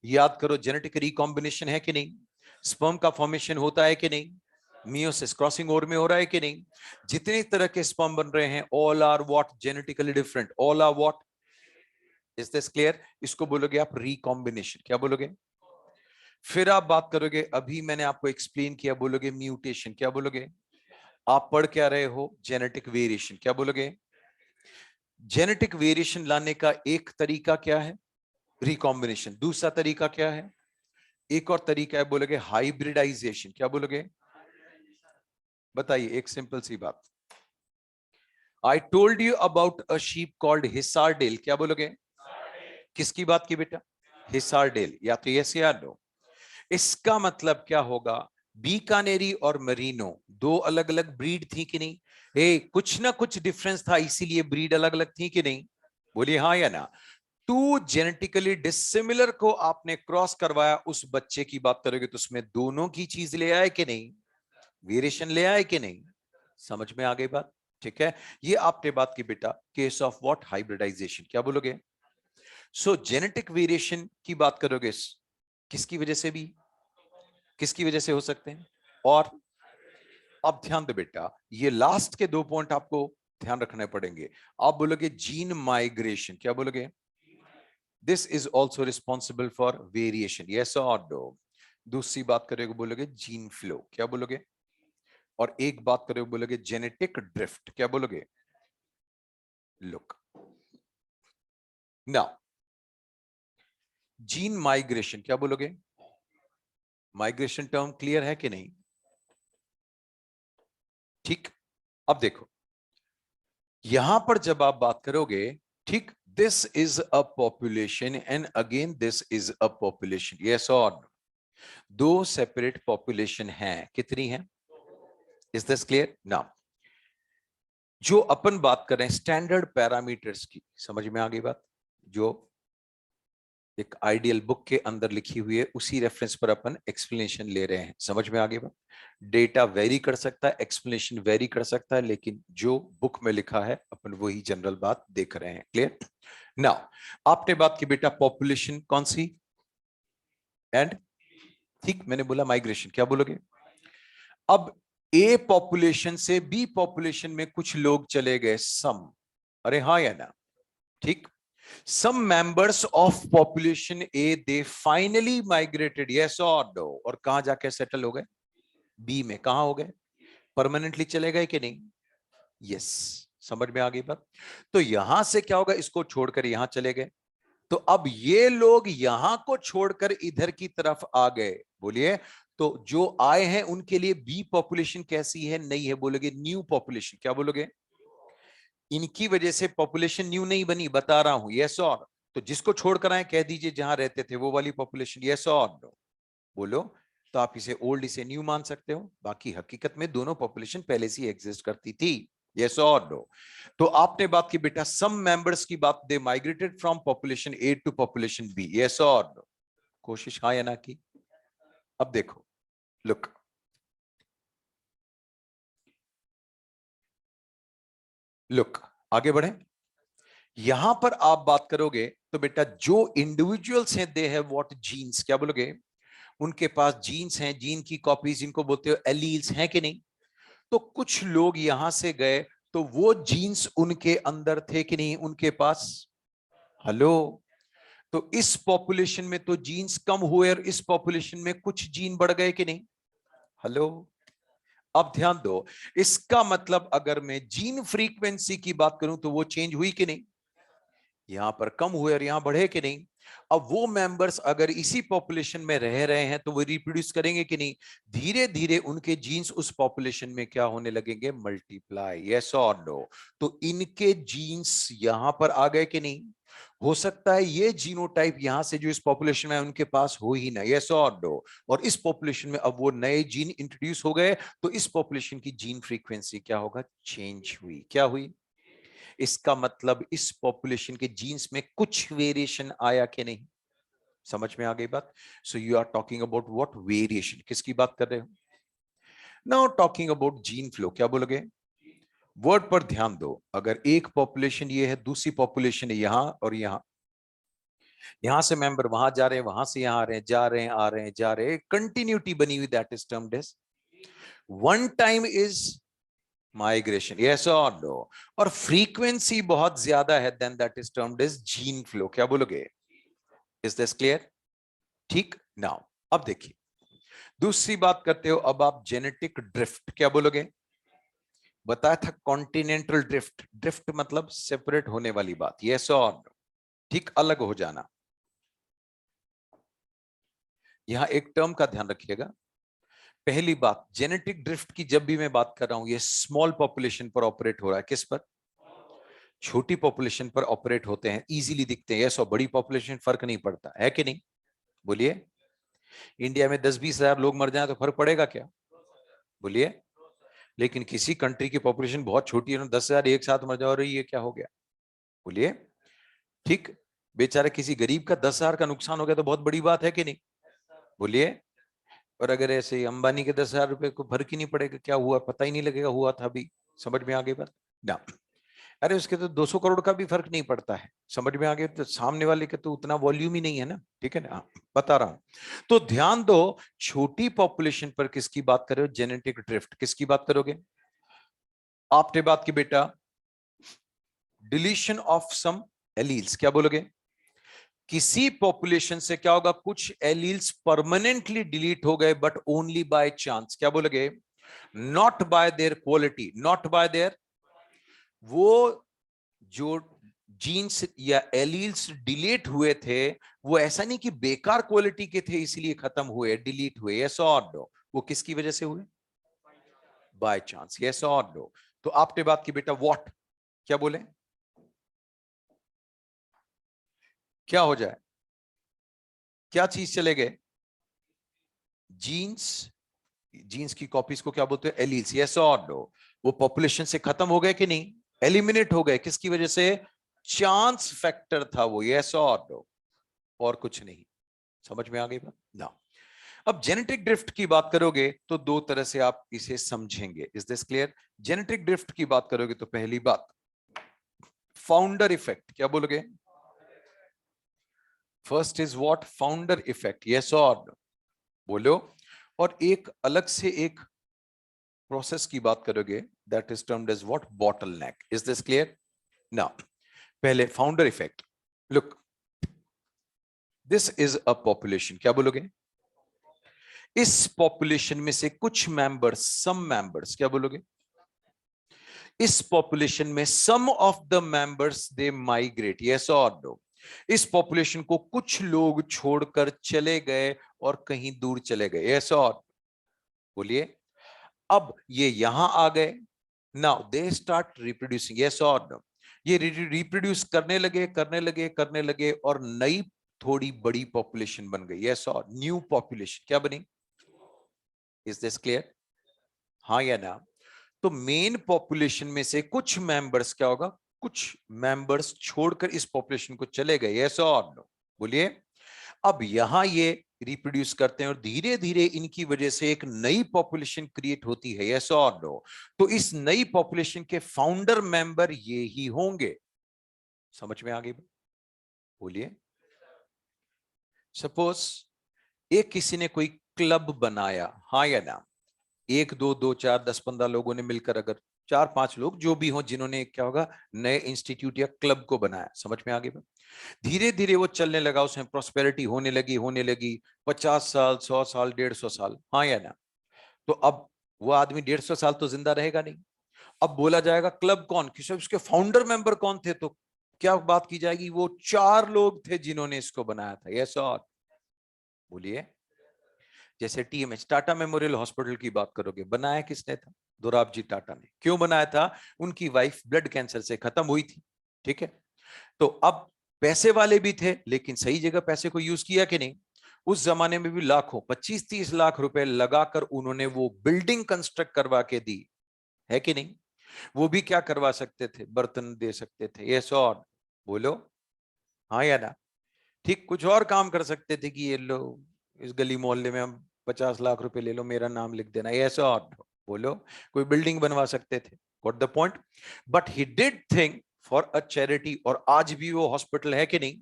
Speaker 1: याद करो, जेनेटिक रिकॉम्बिनेशन है कि नहीं? स्पर्म का फॉर्मेशन होता है कि नहीं? मियोसिस, क्रॉसिंग ओवर में हो रहा है कि नहीं? जितने तरह के स्पर्म बन रहे हैं, all are what? Genetically different. All are what? Is this clear? इसको बोलोगे आप रिकॉम्बिनेशन। क्या बोलोगे? फिर आप बात करोगे, अभी मैंने आपको एक्सप्लेन किया, बोलोगे म्यूटेशन। क्या बोलोगे? आप पढ़ क्या रहे हो? Genetic variation. क्या बोलोगे? जेनेटिक वेरिएशन लाने का एक तरीका क्या है? रिकॉम्बिनेशन। दूसरा तरीका क्या है? एक और तरीका है, बोलोगे हाइब्रिडाइजेशन। क्या बोलोगे? बताइए, एक सिंपल सी बात। I told you about a sheep called Hisardale. क्या बोलोगे? किसकी बात की बेटा? हिसारडेल। या तो यस या नो? इसका मतलब क्या होगा? बीकानेरी और मरीनो दो अलग अलग ब्रीड थी कि नहीं? कुछ ना कुछ डिफरेंस था, इसीलिए ब्रीड अलग अलग थी कि नहीं? बोलिए हाँ या ना? टू जेनेटिकली डिसिमिलर को आपने क्रॉस करवाया, उस बच्चे की बात करोगे तो उसमें दोनों की चीज ले आए कि नहीं? वेरिएशन ले आए कि नहीं? समझ में आ गई बात? ठीक है। ये आपने बात की बेटा केस ऑफ व्हाट? हाइब्रिडाइजेशन। क्या बोलोगे? सो जेनेटिक वेरिएशन की बात करोगे, किसकी वजह से भी, किसकी वजह से हो सकते हैं? और अब ध्यान दो बेटा, ये लास्ट के दो पॉइंट आपको ध्यान रखने पड़ेंगे। आप बोलोगे जीन माइग्रेशन। क्या बोलोगे? This is also responsible for variation. Yes और नो? दूसरी बात करोगे, बोलोगे जीन फ्लो। क्या बोलोगे? और एक बात करोगे, बोलोगे जेनेटिक ड्रिफ्ट। क्या बोलोगे? Look now, gene migration. क्या बोलोगे? माइग्रेशन टर्म क्लियर है कि नहीं? ठीक। अब देखो, यहां पर जब आप बात करोगे, ठीक, this is a population and again this is a population. Yes और नो? दो सेपरेट पॉपुलेशन हैं। कितनी है? Is this clear? नाउ, जो अपन बात कर रहे हैं स्टैंडर्ड पैरामीटर्स की, समझ में आ गई बात? जो एक आइडियल बुक के अंदर लिखी हुई है, उसी रेफरेंस पर अपन एक्सप्लेनेशन ले रहे हैं। समझ में आ गई बात? डेटा वेरी कर सकता है, एक्सप्लेनेशन वेरी कर सकता है, लेकिन जो बुक में लिखा है अपन वही जनरल बात देख रहे हैं। क्लियर? नाउ, आपने बात की बेटा पॉपुलेशन कौन सी? एंड, ठीक, मैंने बोला माइग्रेशन। क्या बोलोगे? अब ए पॉपुलेशन से बी पॉपुलेशन में कुछ लोग चले गए, सम। अरे हाँ या ना? ठीक। Some members of population A they finally migrated. Yes और नो? और कहां जाके सेटल हो गए? बी में। कहां हो गए? परमानेंटली चले गए कि नहीं? यस। समझ में आ गई बात? तो यहां से क्या होगा, इसको छोड़कर यहां चले गए, तो अब ये लोग यहां को छोड़कर इधर की तरफ आ गए। बोलिए, तो जो आए हैं उनके लिए बी पॉपुलेशन कैसी है? नहीं है। बोलोगे न्यू पॉपुलेशन। क्या बोलोगे? इनकी वजह से पॉपुलेशन न्यू नहीं बनी, बता रहा हूं। यस और? तो जिसको छोड़कर आए कह दीजिए जहां रहते थे वो वाली पॉपुलेशन। यस और नो? बोलो। तो आप इसे ओल्ड इसे न्यू मान सकते हो, बाकी हकीकत में दोनों पॉपुलेशन पहले से एग्जिस्ट करती थी। यस और नो? तो आपने बात की बेटा सम मेंबर्स की बात, they migrated from population A to population B. Yes और नो? कोशिश हाँ या ना की? अब देखो, लुक, लुक, आगे बढ़े। यहां पर आप बात करोगे तो बेटा जो इंडिविजुअल्स हैं दे हैव व्हाट जीन्स। क्या बोलोगे? उनके पास जीन्स हैं, जीन की कॉपीज, इनको बोलते हो एलील्स, हैं कि नहीं? तो कुछ लोग यहां से गए तो वो जीन्स उनके अंदर थे कि नहीं उनके पास? हेलो? तो इस पॉपुलेशन में तो जीन्स कम हुए और इस पॉपुलेशन में कुछ जीन बढ़ गए कि नहीं? हेलो? अब ध्यान दो, इसका मतलब अगर मैं जीन फ्रीक्वेंसी की बात करूं तो वो चेंज हुई कि नहीं? यहां पर कम हुए और यहां बढ़े कि नहीं? अब वो मेंबर्स अगर इसी पॉपुलेशन में रह रहे हैं तो वो रिप्रोड्यूस करेंगे कि नहीं? धीरे धीरे उनके जीन्स उस पॉपुलेशन में क्या होने लगेंगे? मल्टीप्लाई। यस और नो? तो इनके जीन्स यहां पर आ गए कि नहीं? हो सकता है ये जीनोटाइप यहां से जो इस पॉपुलेशन में है उनके पास हो ही ना। यस और नो? और इस पॉपुलेशन में अब वो नए जीन इंट्रोड्यूस हो गए तो इस पॉपुलेशन की जीन फ्रीक्वेंसी क्या होगा? चेंज हुई। क्या हुई? इसका मतलब इस पॉपुलेशन के जीन्स में कुछ वेरिएशन आया कि नहीं? समझ में आ गई बात? So you are talking about what? Variation. किसकी बात कर रहे हो? Now talking about gene flow. क्या बोलोगे? वर्ड पर ध्यान दो। अगर एक पॉपुलेशन ये है, दूसरी पॉपुलेशन है यहां और यहां, यहां से मेंबर वहां जा रहे हैं, वहां से यहां आ रहे हैं, जा रहे हैं, आ रहे हैं, जा रहे हैं, कंटिन्यूटी बनी हुई, that is termed as one time is migration. Yes और नो? और फ्रीक्वेंसी बहुत ज्यादा है, then that is termed as gene flow. क्या बोलोगे? Is this clear? ठीक। नाउ अब देखिए, दूसरी बात करते हो अब आप, जेनेटिक ड्रिफ्ट। क्या बोलोगे? बताया था कॉन्टिनेंटल ड्रिफ्ट। ड्रिफ्ट मतलब सेपरेट होने वाली बात। यस और नो? ठीक, अलग हो जाना। यहां एक टर्म का ध्यान रखिएगा। पहली बात, जेनेटिक ड्रिफ्ट की जब भी मैं बात कर रहा हूं, ये स्मॉल पॉपुलेशन पर ऑपरेट हो रहा है। किस पर? छोटी पॉपुलेशन पर ऑपरेट होते हैं, इजीली दिखते हैं। यस, और बड़ी पॉपुलेशन फर्क नहीं पड़ता है कि नहीं? बोलिए, इंडिया में 10-20 हजार लोग मर जाए तो फर्क पड़ेगा क्या? बोलिए। लेकिन किसी कंट्री की पॉपुलेशन बहुत छोटी है ना, 10,000 एक साथ मर जाओ, रही है क्या हो गया? बोलिए। ठीक। बेचारा किसी गरीब का 10,000 का नुकसान हो गया तो बहुत बड़ी बात है कि नहीं? बोलिए। और अगर ऐसे अंबानी के 10,000 रुपए को फर्क ही नहीं पड़ेगा, क्या हुआ पता ही नहीं लगेगा, हुआ था अभी। समझ में आ गई बात ना? अरे उसके तो 200 करोड़ का भी फर्क नहीं पड़ता है। समझ में आ गया? तो सामने वाले के तो उतना वॉल्यूम ही नहीं है ना। ठीक है ना? बता रहा हूं। तो ध्यान दो, छोटी पॉपुलेशन पर किसकी बात कर रहे हो? Genetic drift. किसकी बात करोगे? आपने बात की बेटा डिलीशन ऑफ सम एलील्स। क्या बोलोगे? किसी पॉपुलेशन से क्या होगा? कुछ एलील्स परमानेंटली डिलीट हो गए, बट ओनली बाय चांस। क्या बोलोगे? Not bye there quality, not bye there, वो जो जीन्स या एलील्स डिलीट हुए थे वो ऐसा नहीं कि बेकार क्वालिटी के थे इसलिए खत्म हुए, डिलीट हुए। यस और नो? वो किसकी वजह से हुए? By chance. यस और नो? तो आपने बात की बेटा व्हाट? क्या बोले? क्या हो जाए? क्या चीज चले गए? जीन्स। जीन्स की कॉपीज को क्या बोलते हैं? एलील्स। यस और नो? वो पॉपुलेशन से खत्म हो गए कि नहीं? एलिमिनेट हो गए। किसकी वजह से? चांस फैक्टर था वो। यस और नो? और कुछ नहीं। समझ में आ गई बात ना? अब जेनेटिक ड्रिफ्ट की बात करोगे तो दो तरह से आप इसे समझेंगे। Is this clear? Genetic drift की बात करोगे तो पहली बात, फाउंडर इफेक्ट। क्या बोलोगे? First is what? Founder effect. Yes और नो? बोलो। और एक अलग से एक प्रोसेस की बात करोगे, that is termed as what? Bottleneck. Is this clear? ना, पहले founder effect. Look, this is a population. क्या बोलोगे? इस पॉपुलेशन में से कुछ मेंबर्स, सम मेंबर्स, क्या बोलोगे? इस पॉपुलेशन में some of the members they migrate, yes और नो। इस पॉपुलेशन को कुछ लोग छोड़कर चले गए और कहीं दूर चले गए, यस और बोलिए। अब ये यहां आ गए, now they start reproducing, yes और नो। ये रिप्रोड्यूस करने लगे और नई थोड़ी बड़ी पॉपुलेशन बन गई, यस और न्यू पॉपुलेशन क्या बनी? Is this clear? हाँ या ना? तो मेन पॉपुलेशन में से कुछ मेंबर्स क्या होगा, कुछ मेंबर्स छोड़कर इस पॉपुलेशन को चले गए, यस और नो बोलिए। अब यहां ये रिप्रोड्यूस करते हैं और धीरे धीरे इनकी वजह से एक नई पॉपुलेशन क्रिएट होती है, यस और नो। तो इस नई पॉपुलेशन के फाउंडर मेंबर ये ही होंगे, समझ में आ गई? बोलिए। सपोज एक किसी ने कोई क्लब बनाया, हाँ या ना? एक दो दो चार 10-15 लोगों ने मिलकर, अगर 4-5 लोग जो भी हो जिन्होंने क्या होगा नए इंस्टीट्यूट या क्लब को बनाया, समझ में आ गई? धीरे धीरे वो चलने लगा, उसमें प्रोस्पेरिटी होने लगी 50 साल, 100 साल, 150 साल, हाँ या ना? तो अब वो आदमी 150 साल तो जिंदा रहेगा नहीं। अब बोला जाएगा क्लब कौन, किसी उसके फाउंडर मेंबर कौन थे? तो क्या बात की जाएगी? वो 4 लोग थे जिन्होंने इसको बनाया था, यस और बोलिए। जैसे टीएमएच, टाटा मेमोरियल हॉस्पिटल की बात करोगे, बनाया किसने था? दोराबजी टाटा ने। क्यों बनाया था? उनकी वाइफ ब्लड कैंसर से खत्म हुई थी, ठीक है? तो अब पैसे वाले भी थे, लेकिन सही जगह पैसे को यूज किया कि नहीं? उस जमाने में भी लाखों, 25-30 लाख रुपए लगाकर उन्होंने वो बिल्डिंग कंस्ट्रक्ट करवा के दी, है कि नहीं? वो भी क्या करवा सकते थे? बर्तन दे सकते थे, यस और बोलो, हाँ या ना? ठीक, कुछ और काम कर सकते थे कि ये लो इस गली मोहल्ले में हम 50 लाख रुपए ले लो, मेरा नाम लिख देना, ऐसा और बोलो। कोई बिल्डिंग बनवा सकते थे, got the point. But he did think for a charity, और आज भी वो हॉस्पिटल है कि नहीं?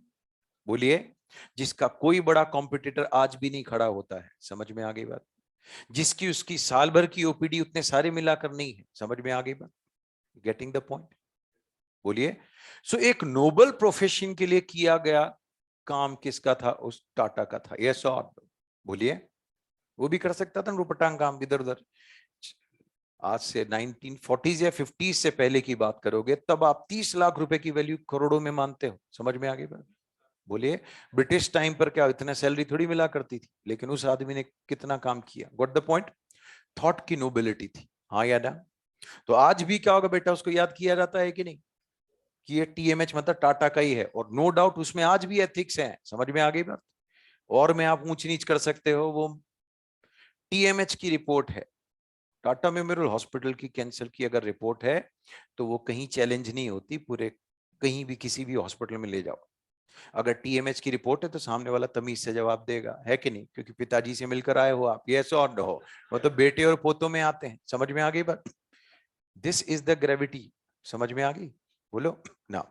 Speaker 1: बोलिए। जिसका कोई बड़ा कॉम्पिटिटर आज भी नहीं खड़ा होता है, समझ में आ गई बात? जिसकी उसकी साल भर की ओपीडी उतने सारे मिलाकर नहीं है, समझ में आ गई बात? Getting the point? बोलिए। सो एक नोबल प्रोफेशन के लिए किया गया काम किसका था? उस टाटा का था, यस और बोलिए। वो भी कर सकता था रुपटांग काम इधर उधर। आज से 1940s या 50s से पहले की बात करोगे, तब आप 30 लाख रुपए की वैल्यू करोड़ों में मानते हो, समझ में आ गई बात? बोलिए। ब्रिटिश टाइम पर क्या इतना सैलरी थोड़ी मिला करती थी, लेकिन उस आदमी ने कितना काम किया, गॉट द पॉइंट? थॉट की नोबिलिटी थी, हाँ या ना? तो आज भी क्या होगा बेटा, उसको याद किया जाता है कि नहीं कि ये टीएमएच मतलब टाटा का ही है, और नो डाउट उसमें आज भी एथिक्स हैं, समझ में आ गई बात? और में आप ऊंच नीच कर सकते हो, वो टीएमएच की रिपोर्ट है, टाटा मेमोरियल हॉस्पिटल की कैंसर की अगर रिपोर्ट है तो वो कहीं चैलेंज नहीं होती, पूरे कहीं भी किसी भी हॉस्पिटल में ले जाओ, अगर टीएमएच की रिपोर्ट है तो सामने वाला तमीज से जवाब देगा, है कि नहीं? क्योंकि पिताजी से मिलकर आए हो आप, यस और नो? वो तो बेटे और पोतों में आते हैं, समझ में आ गई बात? दिस इज द ग्रेविटी, समझ में आ गई? बोलो ना।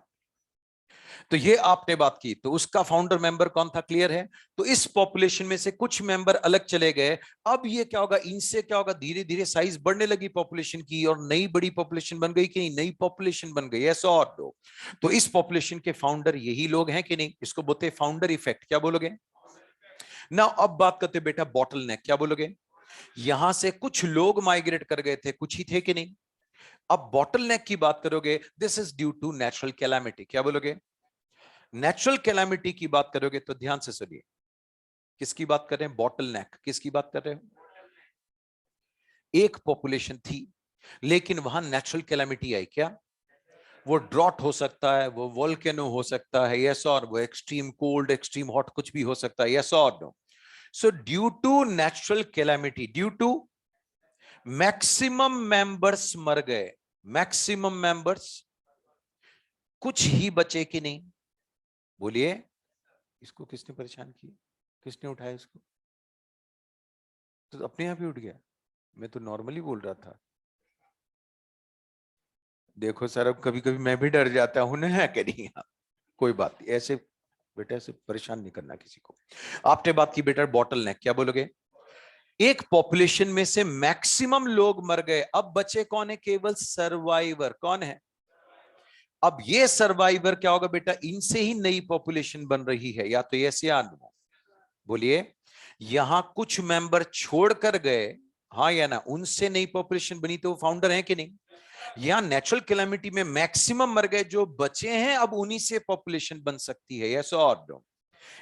Speaker 1: तो ये आपने बात की, तो उसका फाउंडर मेंबर कौन था? क्लियर है? तो इस पॉपुलेशन में से कुछ मेंबर अलग चले गए। अब ये क्या होगा, इनसे क्या होगा, धीरे धीरे साइज बढ़ने लगी पॉपुलेशन की, और नई बड़ी पॉपुलेशन बन गई कि नहीं? नई पॉपुलेशन बन गई, ऐसा और दो। तो इस पॉपुलेशन के फाउंडर यही लोग हैं कि नहीं? इसको बोलते हैं फाउंडर इफेक्ट, क्या बोलोगे ना? अब बात करते बेटा बॉटल नेक, क्या बोलोगे? यहां से कुछ लोग माइग्रेट कर गए थे, कुछ ही थे कि नहीं? अब बॉटल नेक की बात करोगे, this is due to natural calamity, क्या बोलोगे? नेचुरल कैलामिटी की बात करोगे तो ध्यान से सुनिए, किसकी बात कर रहे हैं? बॉटल नेक, किसकी बात कर रहे हो? एक पॉपुलेशन थी, लेकिन वहां नेचुरल कैलामिटी आई, क्या? वो ड्रॉट हो सकता है, वो वोल्केनो हो सकता है, यस और वो एक्सट्रीम कोल्ड, एक्सट्रीम हॉट, कुछ भी हो सकता है, यस और no? So due to natural calamity, due to maximum members मर गए, मैक्सिमम मेंबर्स, कुछ ही बचे कि नहीं? बोलिए। इसको किसने परेशान किया, किसने उठाया इसको? तो अपने आप ही उठ गया, मैं तो नॉर्मली बोल रहा था। देखो सर, अब कभी कभी मैं भी डर जाता हूं ना, करिए कोई बात नहीं, ऐसे बेटा ऐसे परेशान नहीं करना किसी को। आपने बात की बेटा बॉटल नेक, क्या बोलोगे? एक पॉपुलेशन में से मैक्सिमम लोग मर गए, अब बचे कौन है? केवल सर्वाइवर, कौन है? अब ये सर्वाइवर क्या होगा बेटा, इनसे ही नई पॉपुलेशन बन रही है, या तो यस या नो? बोलिए। यहां कुछ मेंबर छोड़कर गए, हाँ या ना, उनसे नई पॉपुलेशन बनी तो वो फाउंडर है कि नहीं? यहाँ नेचुरल कैलामिटी में मैक्सिमम मर गए, जो बचे हैं अब उन्हीं से पॉपुलेशन बन सकती है, यस और no?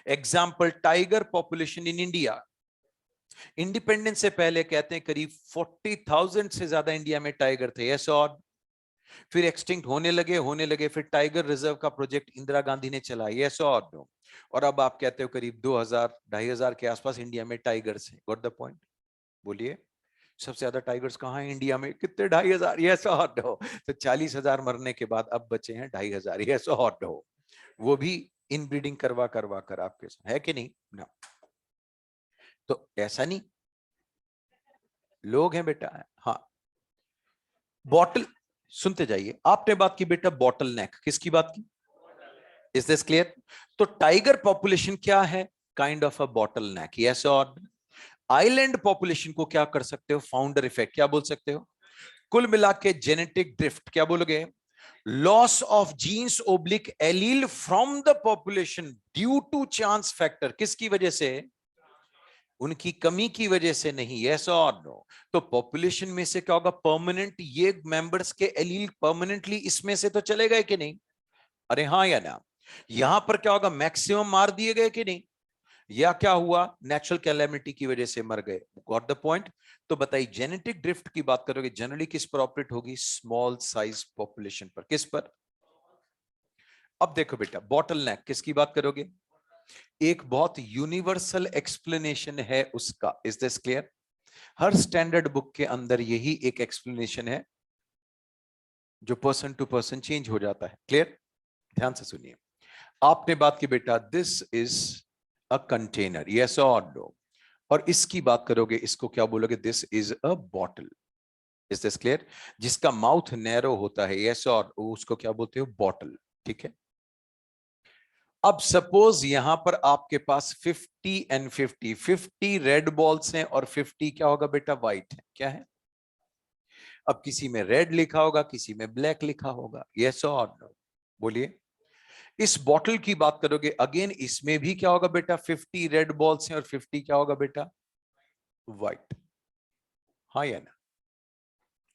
Speaker 1: Example, tiger population in India, independence से पहले कहते हैं करीब 40,000 से ज्यादा इंडिया में टाइगर थे, यस और? फिर एक्सटिंक्ट होने लगे, फिर टाइगर रिजर्व का प्रोजेक्ट इंदिरा गांधी ने चलाया, यस और नो? और अब आप कहते हो करीब 2000 2500 के आसपास इंडिया में टाइगर्स हैं, गॉट द पॉइंट? बोलिए, सबसे ज्यादा टाइगर्स कहाँ हैं इंडिया में? कितने? 2500, यस और नो? तो 40,000 मरने के बाद अब बचे हैं 2500, यस और नो? वो भी इनब्रीडिंग करवा करवा कर आपके साथ, है कि नहीं ना? तो ऐसा नहीं, लोग हैं बेटा। हाँ, बॉटल, सुनते जाइए, आपने बात की बेटा बॉटल नेक, किसकी बात की? Is this clear? तो टाइगर पॉपुलेशन क्या है? Kind of a bottle neck, yes और? आइलैंड पॉपुलेशन को क्या कर सकते हो? फाउंडर इफेक्ट, क्या बोल सकते हो? कुल मिला के जेनेटिक ड्रिफ्ट, क्या बोलोगे? Loss of genes oblique allele from the population due to chance factor, किसकी वजह से? उनकी कमी की वजह से नहीं, यस और नो? तो पॉपुलेशन में से क्या होगा? परमानेंट, ये मेंबर्स के एलील परमानेंटली इसमें से तो चले गए कि नहीं? अरे हाँ या ना? यहां पर क्या होगा? मैक्सिमम मार दिए गए कि नहीं? या क्या हुआ? नेचुरल कैलेमिटी की वजह से मर गए, गॉट द पॉइंट? तो बताइए, जेनेटिक ड्रिफ्ट की बात करोगे जनरली किस पर ऑपरेट होगी? स्मॉल साइज पॉपुलेशन पर, किस पर? अब देखो बेटा, बॉटल नेक किसकी बात करोगे? एक बहुत यूनिवर्सल एक्सप्लेनेशन है उसका, is this clear? Her standard book के अंदर यही एक एक्सप्लेनेशन है जो पर्सन टू पर्सन चेंज हो जाता है, क्लियर? ध्यान से सुनिए, आपने बात की बेटा this is a container, yes और नो? और इसकी बात करोगे, इसको क्या बोलोगे? This is a bottle, is this clear? जिसका माउथ नैरो होता है, यस और? उसको क्या बोलते हो? बॉटल, ठीक है? अब सपोज यहां पर आपके पास 50 एंड 50 रेड बॉल्स हैं और 50 क्या होगा बेटा? व्हाइट है, क्या है? अब किसी में रेड लिखा होगा, किसी में ब्लैक लिखा होगा, यस और नो? बोलिए, इस बॉटल की बात करोगे अगेन, इसमें भी क्या होगा बेटा? 50 रेड बॉल्स हैं और 50 क्या होगा बेटा? व्हाइट, हाँ या ना?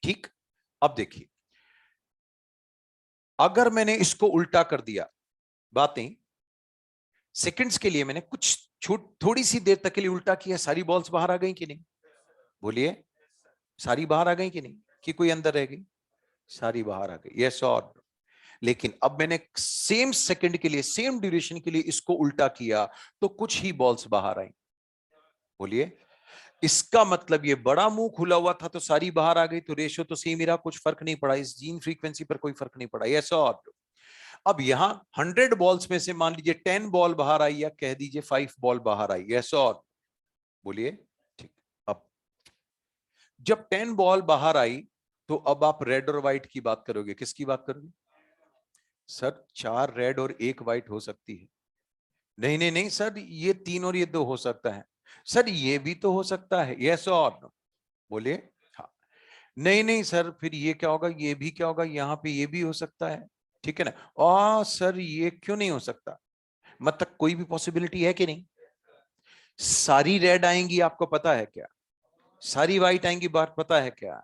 Speaker 1: ठीक। अब देखिए, अगर मैंने इसको उल्टा कर दिया, बातें सेकंड्स के लिए मैंने कुछ छूट, थोड़ी सी देर तक के लिए उल्टा किया, सारी बॉल्स बाहर आ गई कि नहीं? बोलिए, सारी बाहर आ गई कि नहीं? कि कोई अंदर रह गई? सारी बाहर आ गई, यस और? लेकिन अब मैंने सेम सेकंड के लिए, सेम ड्यूरेशन के लिए इसको उल्टा किया, तो कुछ ही बॉल्स बाहर आई। बोलिए, इसका मतलब ये बड़ा मुंह खुला हुआ था तो सारी बाहर आ गई, तो रेशियो तो सेम ही रहा, कुछ फर्क नहीं पड़ा, इस जीन फ्रीक्वेंसी पर कोई फर्क नहीं पड़ा, यस और? अब यहां 100 बॉल्स में से मान लीजिए 10 बॉल बाहर आई, या कह दीजिए 5 बॉल बाहर आई, यस और? बोलिए, ठीक। अब जब 10 बॉल बाहर आई, तो अब आप रेड और व्हाइट की बात करोगे, किसकी बात करोगे? सर 4 रेड और 1 व्हाइट हो सकती है। नहीं नहीं नहीं सर, ये 3 और ये 2 हो सकता है। सर ये भी तो हो सकता है, यस और नो? बोलिए, हाँ। नहीं नहीं सर, फिर ये क्या होगा? ये भी क्या होगा? यहाँ पे ये भी हो सकता है, ठीक है ना? सर ये क्यों नहीं हो सकता? मतलब कोई भी पॉसिबिलिटी है कि नहीं? सारी रेड आएंगी, आपको पता है क्या? सारी व्हाइट आएंगी, बात पता है क्या?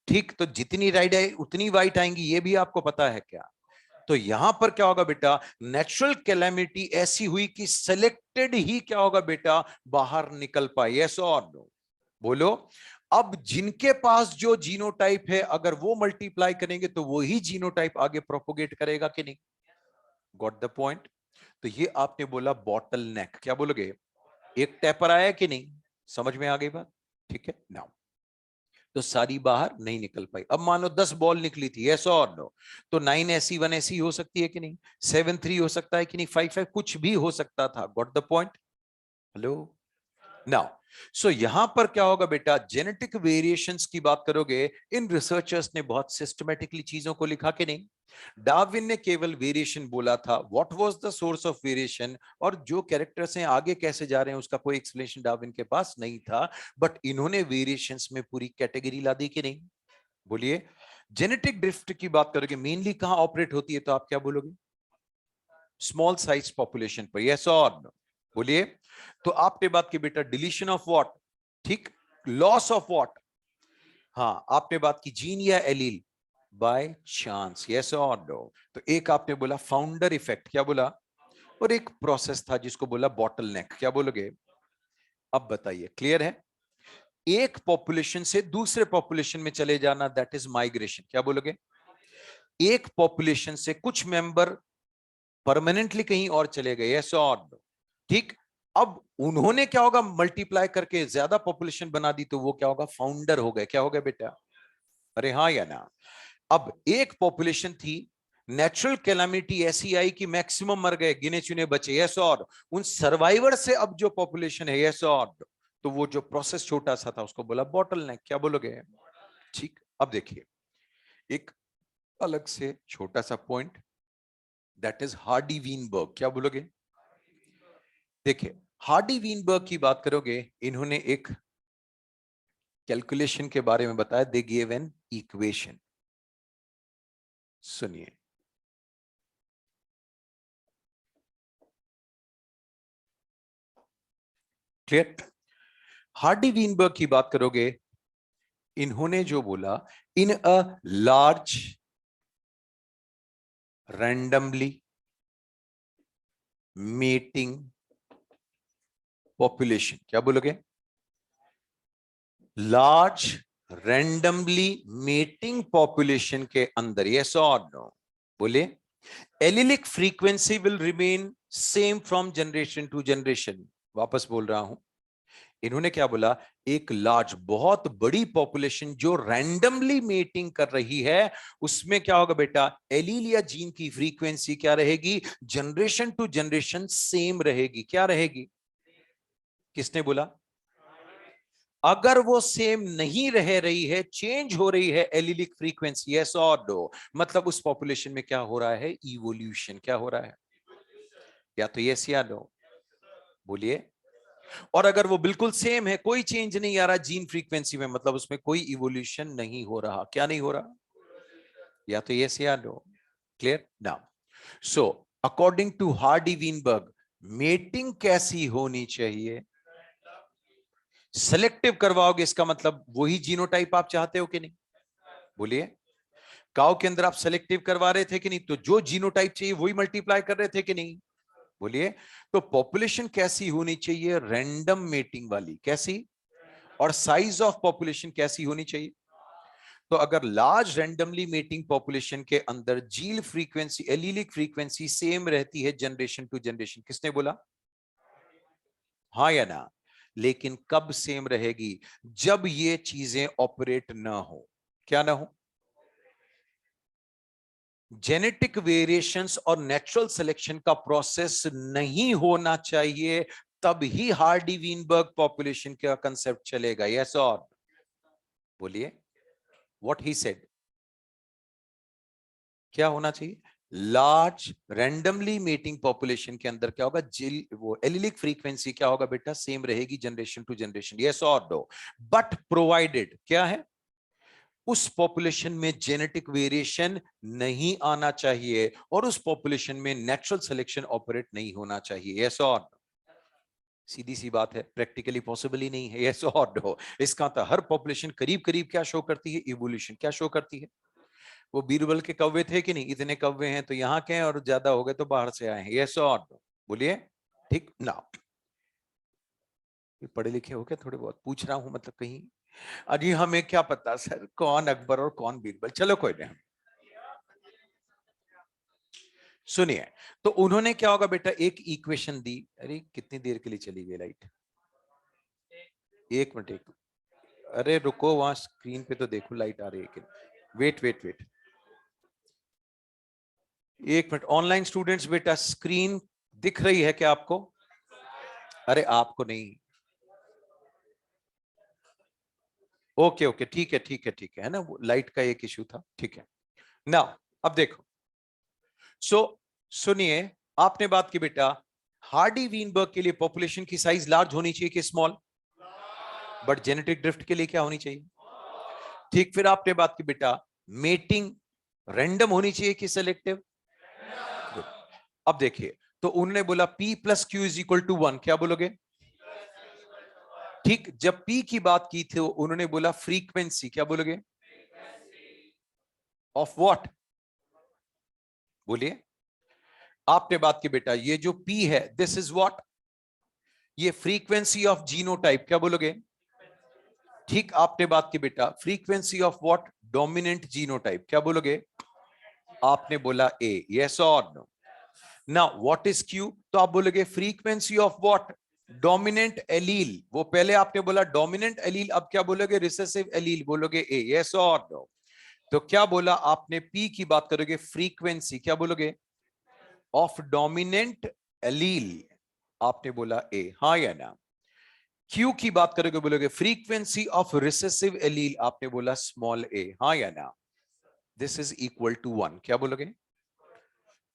Speaker 1: ठीक, तो जितनी रेड है उतनी व्हाइट आएंगी, ये भी आपको पता है क्या? तो यहां पर क्या होगा बेटा? नेचुरल कैलेमिटी ऐसी हुई कि सिलेक्टेड ही क्या होगा बेटा? बाहर निकल पाए, यस और नो? बोलो, अब जिनके पास जो जीनोटाइप है, अगर वो मल्टीप्लाई करेंगे तो वो ही जीनोटाइप आगे प्रोपोगेट करेगा कि नहीं? Got the point? तो ये आपने बोला बॉटल नेक, क्या बोलोगे? एक टेपर आया कि नहीं? समझ में आ गई बात? ठीक है नाउ, तो सारी बाहर नहीं निकल पाई। अब मान लो 10 बॉल निकली थी, यस और नो? तो 9 ऐसी 1 ऐसी हो सकती है कि नहीं? 7 3 हो सकता है कि नहीं? 5 5 कुछ भी हो सकता था, got the point? Hello now, सो यहां पर क्या होगा बेटा? जेनेटिक वेरिएशंस की बात करोगे, इन रिसर्चर्स ने बहुत सिस्टमैटिकली चीजों को लिखा कि नहीं? डार्विन ने केवल वेरिएशन बोला था, what was the source of variation और जो कैरेक्टर्स हैं आगे कैसे जा रहे हैं उसका कोई एक्सप्लेनेशन डार्विन के पास नहीं था, बट इन्होंने वेरिएशंस में पूरी कैटेगरी ला दी कि नहीं? बोलिए, जेनेटिक ड्रिफ्ट की बात करोगे मेनली कहां ऑपरेट होती है, तो आप क्या बोलोगे? स्मॉल साइज पॉपुलेशन पर, यस और नो? बोलिए, तो आपने बात की बेटा डिलीशन ऑफ व्हाट, ठीक, लॉस ऑफ व्हाट, हाँ, आपने बात की जीन या एलील, बाय चांस, यस और नो। तो एक आपने बोला फाउंडर इफेक्ट, क्या बोला, और एक प्रोसेस था जिसको बोला बॉटल नेक, क्या बोलोगे। अब बताइए, क्लियर है। एक पॉपुलेशन से दूसरे पॉपुलेशन में चले जाना, दैट इज माइग्रेशन, क्या बोलोगे। एक पॉपुलेशन से कुछ मेंबर परमानेंटली कहीं और चले गए, यस और नो। ठीक, अब उन्होंने क्या होगा, मल्टीप्लाई करके ज्यादा पॉपुलेशन बना दी, तो वो क्या होगा, फाउंडर हो गए, क्या हो गया बेटा, अरे हाँ या ना। अब एक पॉपुलेशन थी, नेचुरल कैलामिटी ऐसी आई कि मैक्सिमम मर गए, गिने चुने बचे, यस और उन सर्वाइवर से अब जो पॉपुलेशन है, यस और, तो वो जो प्रोसेस छोटा सा था उसको बोला बॉटल नेक, क्या बोलोगे। ठीक, अब देखिए एक अलग से छोटा सा point, that is Hardy Weinberg, क्या बोलोगे। देखिए हार्डी वीनबर्ग की बात करोगे, इन्होंने एक कैलकुलेशन के बारे में बताया, दे गिव एन इक्वेशन, सुनिए। क्लियर, हार्डी वीनबर्ग की बात करोगे, इन्होंने जो बोला, in a large randomly mating population, क्या बोलोगे, लार्ज रैंडमली मेटिंग पॉपुलेशन के अंदर, यस और नो, बोले allelic frequency will remain same from generation to generation. वापस बोल रहा हूं, इन्होंने क्या बोला, एक लार्ज बहुत बड़ी पॉपुलेशन जो रैंडमली मेटिंग कर रही है, उसमें क्या होगा बेटा, एलील या जीन की फ्रीक्वेंसी क्या रहेगी, जनरेशन टू जनरेशन सेम रहेगी, क्या रहेगी, किसने बोला। अगर वो सेम नहीं रह रही है, चेंज हो रही है एलिलिक फ्रीक्वेंसी, यस और नो, मतलब उस पॉपुलेशन में क्या हो रहा है, इवोल्यूशन, क्या हो रहा है, या तो यस या नो, बोलिए। और अगर वो बिल्कुल सेम है, कोई चेंज नहीं आ रहा जीन फ्रीक्वेंसी में, मतलब उसमें कोई इवोल्यूशन नहीं हो रहा, क्या नहीं हो रहा, या तो यस या no, clear now. So according to Hardy Weinberg, mating कैसी होनी चाहिए, सेलेक्टिव करवाओगे, इसका मतलब वही जीनोटाइप आप चाहते हो कि नहीं, बोलिए। काउ के अंदर आप सेलेक्टिव करवा रहे थे कि नहीं, तो जो जीनोटाइप चाहिए वही मल्टीप्लाई कर रहे थे कि नहीं, बोलिए। तो पॉपुलेशन कैसी होनी चाहिए, रैंडम मेटिंग वाली, कैसी, और साइज ऑफ पॉपुलेशन कैसी होनी चाहिए। तो अगर लार्ज रैंडमली मेटिंग पॉपुलेशन के अंदर जील फ्रीक्वेंसी, एलीलिक फ्रीक्वेंसी सेम रहती है जनरेशन टू जनरेशन, किसने बोला, हाँ या ना। लेकिन कब सेम रहेगी, जब ये चीजें ऑपरेट ना हो, क्या ना हो, जेनेटिक वेरिएशंस और नेचुरल सिलेक्शन का प्रोसेस नहीं होना चाहिए, तब ही हार्डी वीनबर्ग पॉपुलेशन का कंसेप्ट चलेगा, यस और, बोलिए। व्हाट ही सेड, क्या होना चाहिए, लार्ज रैंडमली मेटिंग पॉपुलेशन के अंदर क्या होगा, जिल वो एलिलिक फ्रीक्वेंसी क्या होगा बेटा, सेम रहेगी जनरेशन टू जनरेशन, यस और नो। बट प्रोवाइडेड क्या है, उस पॉपुलेशन में जेनेटिक वेरिएशन नहीं आना चाहिए, और उस पॉपुलेशन में नेचुरल सिलेक्शन ऑपरेट नहीं होना चाहिए, यस और नो। सीधी सी बात है, प्रैक्टिकली पॉसिबल ही नहीं है, यस और नो। इसका तो हर पॉपुलेशन करीब करीब क्या शो करती है, इवोल्यूशन, क्या शो करती है। वो बीरबल के कौवे थे कि नहीं, इतने कौवे हैं तो यहाँ के हैं, और ज्यादा हो गए तो बाहर से आए हैं, यस और नो, बोलिए। ठीक ना, पढ़े लिखे हो क्या, थोड़े बहुत पूछ रहा हूं, मतलब कहीं अजी हमें क्या पता सर कौन अकबर और कौन बीरबल, चलो कोई नहीं। सुनिए, तो उन्होंने क्या होगा बेटा, एक इक्वेशन दी, अरे कितनी देर के लिए चली गई लाइट, एक मिनट, एक, अरे रुको, वहां स्क्रीन पे तो देखो लाइट आ रही है कि, वेट वेट वेट, एक मिनट, ऑनलाइन स्टूडेंट्स बेटा स्क्रीन दिख रही है क्या आपको, अरे आपको नहीं, ओके ओके, ठीक है ठीक है ठीक है ना, वो लाइट का एक इशू था, ठीक है ना। अब देखो, सो सुनिए, आपने बात की बेटा, हार्डी वीनबर्ग के लिए पॉपुलेशन की साइज लार्ज होनी चाहिए कि स्मॉल, बट जेनेटिक ड्रिफ्ट के लिए क्या होनी चाहिए, ठीक। फिर आपने बात की बेटा, मेटिंग रैंडम होनी चाहिए कि सेलेक्टिव, अब देखिए, तो उन्होंने बोला P plus q is equal to 1, क्या बोलोगे, ठीक, जब पी की बात की थी उन्होंने बोला फ्रीक्वेंसी, क्या बोलोगे, ऑफ व्हाट, बोलिए। आपने बात की बेटा ये जो पी है दिस इज व्हाट, ये फ्रीक्वेंसी ऑफ जीनोटाइप, क्या बोलोगे। ठीक, आपने बात की बेटा frequency of what, dominant genotype, क्या बोलोगे। आपने बोला ए, यस और no. Now what is q, तो आप बोलोगे frequency of what, dominant allele. वो पहले आपने बोला डोमिनेंट एलील, अब क्या बोलोगे, रिसेसिव एलील, बोलोगे ए, यस और नो। तो क्या बोला आपने, पी की बात करोगे फ्रीक्वेंसी, क्या बोलोगे, ऑफ डोमिनेंट एलील, आपने बोला ए, हाँ या ना। क्यू की बात करोगे बोलोगे फ्रीक्वेंसी ऑफ रिसेसिव एलील, आपने बोला स्मॉल ए, हाँ या ना। दिस इज इक्वल टू 1, क्या बोलोगे।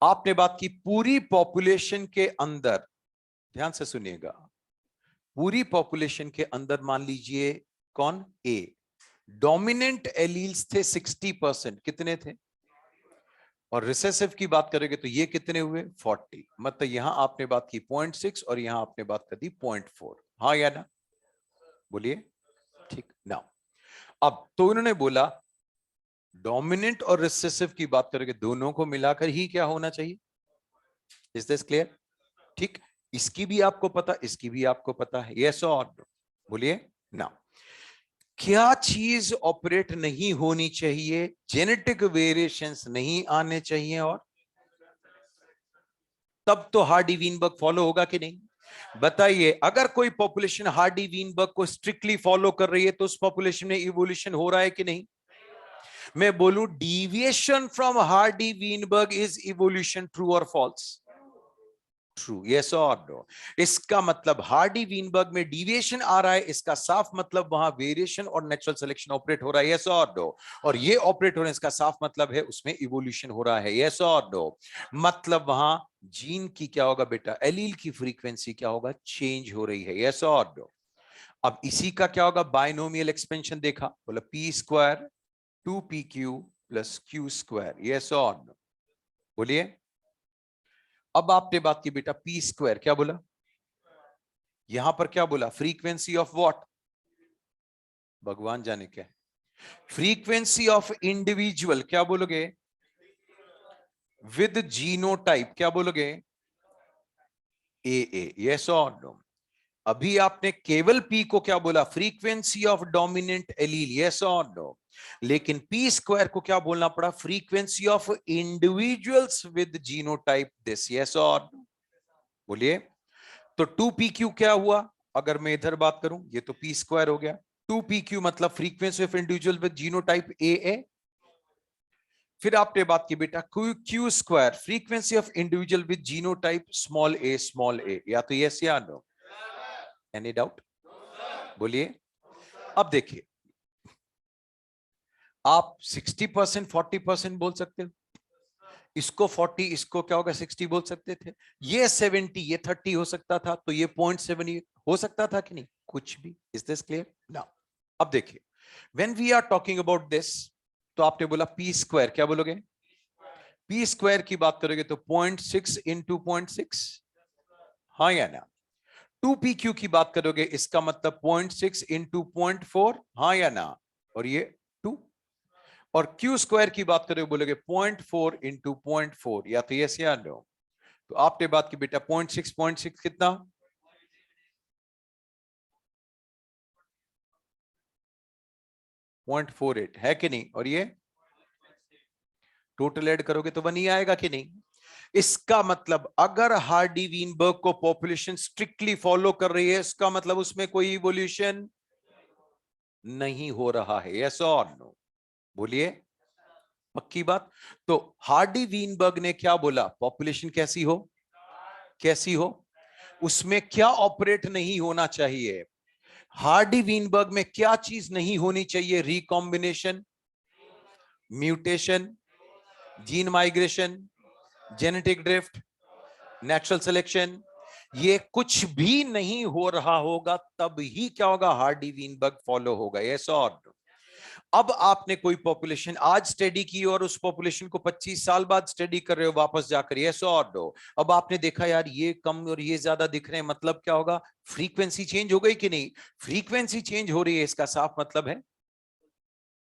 Speaker 1: आपने बात की पूरी पॉपुलेशन के अंदर, ध्यान से सुनिएगा, पूरी पॉपुलेशन के अंदर मान लीजिए कौन, ए, डोमिनेंट एलील्स थे 60%, कितने थे, और रिसेसिव की बात करेंगे तो ये कितने हुए 40, मतलब यहां आपने बात की 0.6 और यहां आपने बात कर दी 0.4, हाँ या ना, बोलिए। ठीक ना, अब तो उन्होंने बोला डोमिनेंट और रिसेसिव की बात करेंगे दोनों को मिलाकर ही क्या होना चाहिए, इज दिस क्लियर। ठीक, इसकी भी आपको पता, इसकी भी आपको पता है, यस और नो, बोलिए ना। क्या चीज ऑपरेट नहीं होनी चाहिए, जेनेटिक वेरिएशंस नहीं आने चाहिए, और तब तो हार्डी वीनबर्ग फॉलो होगा कि नहीं, बताइए। अगर कोई पॉपुलेशन हार्डी वीनबर्ग को स्ट्रिक्टली फॉलो कर रही है तो उस पॉपुलेशन में इवोल्यूशन हो रहा है कि नहीं। मैं बोलूं deviation from Hardy Weinberg is evolution, true और फॉल्स, ट्रू, यस और नो। इसका मतलब हार्डी वीनबर्ग में डिविएशन आ रहा है, इसका साफ मतलब वहां वेरिएशन और नेचुरल सिलेक्शन ऑपरेट हो रहा है, यस और नो। और ये ऑपरेट हो रहा है, इसका साफ मतलब है उसमें इवोल्यूशन हो रहा है, यस और नो। मतलब वहां जीन की क्या होगा बेटा, एलील की फ्रीक्वेंसी क्या होगा, चेंज हो रही है, यस और नो। अब इसी का क्या होगा, बाइनोमियल एक्सपेंशन देखा, बोला P square 2pq plus Q square, yes और नो, बोलिए। अब आपने बात की बेटा पी स्क्वायर, क्या बोला, यहां पर क्या बोला, फ्रीक्वेंसी ऑफ व्हाट, भगवान जाने क्या, फ्रीक्वेंसी ऑफ इंडिविजुअल, क्या बोलोगे, विद जीनोटाइप, क्या बोलोगे, ए, यस और नो। अभी आपने केवल पी को क्या बोला, frequency of dominant allele, yes और नो। लेकिन पी स्क्वायर को क्या बोलना पड़ा, frequency of individuals with genotype this, yes और नो, बोलिए। तो 2pq क्या हुआ, अगर मैं इधर बात करूं ये तो पी स्क्वायर हो गया, 2pq मतलब frequency of individual with genotype A. फिर आपने बात की बेटा Q square frequency of individual with genotype small A, या तो यस या नो, एनी डाउट, बोलिए। अब देखिए आप 60% 40% बोल सकते हो, इसको 40 इसको क्या होगा 60 बोल सकते थे, ये 70 ये 30 हो सकता था, तो ये 0.7 हो सकता था कि नहीं, कुछ भी, इज दिस क्लियर नाउ। अब देखिए when we are talking about this, तो आपने बोला पी स्क्वायर, क्या बोलोगे, पी स्क्वायर की बात करोगे तो 0.6 इंटू 0.6, हाँ या ना। 2pq की बात करोगे इसका मतलब 0.6 इंटू 0.4, हाँ या ना, और ये 2। और क्यू स्क्वायर की बात करोगे बोलोगे 0.4 इंटू 0.4, या तो यस या नो। तो आपने बात की बेटा 0.6 कितना, 0.48 है कि नहीं, और ये टोटल ऐड करोगे तो 1 ही आएगा कि नहीं। इसका मतलब अगर हार्डी वीनबर्ग को पॉपुलेशन स्ट्रिक्टली फॉलो कर रही है, इसका मतलब उसमें कोई इवोल्यूशन नहीं हो रहा है, यस और नो, बोलिए, पक्की बात। तो हार्डी वीनबर्ग ने क्या बोला, पॉपुलेशन कैसी हो, कैसी हो, उसमें क्या ऑपरेट नहीं होना चाहिए, हार्डी वीनबर्ग में क्या चीज नहीं होनी चाहिए, recombination, mutation, gene migration, genetic drift, natural selection, ये कुछ भी नहीं हो रहा होगा, तब ही क्या होगा, हार्डी वीनबर्ग फॉलो होगा, यस और नो। अब आपने कोई पॉपुलेशन आज स्टडी की और उस पॉपुलेशन को 25 साल बाद स्टडी कर रहे हो वापस जाकर, यस और नो। अब आपने देखा यार ये कम और ये ज्यादा दिख रहे हैं, मतलब क्या होगा, फ्रीक्वेंसी चेंज हो गई कि नहीं? फ्रीक्वेंसी चेंज हो रही है, इसका साफ मतलब है,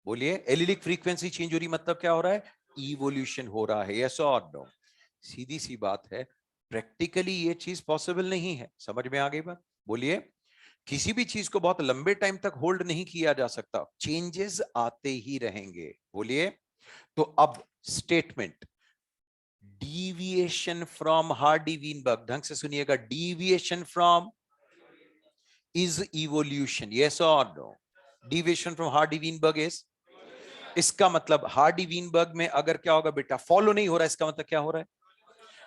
Speaker 1: बोलिए, एलिलिक फ्रीक्वेंसी चेंज हो रही, मतलब क्या हो रहा है, इवोल्यूशन हो रहा है, यस और नो। सीधी सी बात है, प्रैक्टिकली ये चीज पॉसिबल नहीं है, समझ में आ गई बात? बोलिए, किसी भी चीज को बहुत लंबे टाइम तक होल्ड नहीं किया जा सकता, चेंजेस आते ही रहेंगे, बोलिए। तो अब स्टेटमेंट, डीविएशन फ्रॉम हार्डी-वीनबर्ग, ढंग से सुनिएगा, deviation from is evolution, yes और no? Deviation from Hardy Weinberg is, इसका मतलब हार्डी-वीनबर्ग में अगर क्या होगा बेटा, फॉलो नहीं हो रहा है, इसका मतलब क्या हो रहा है,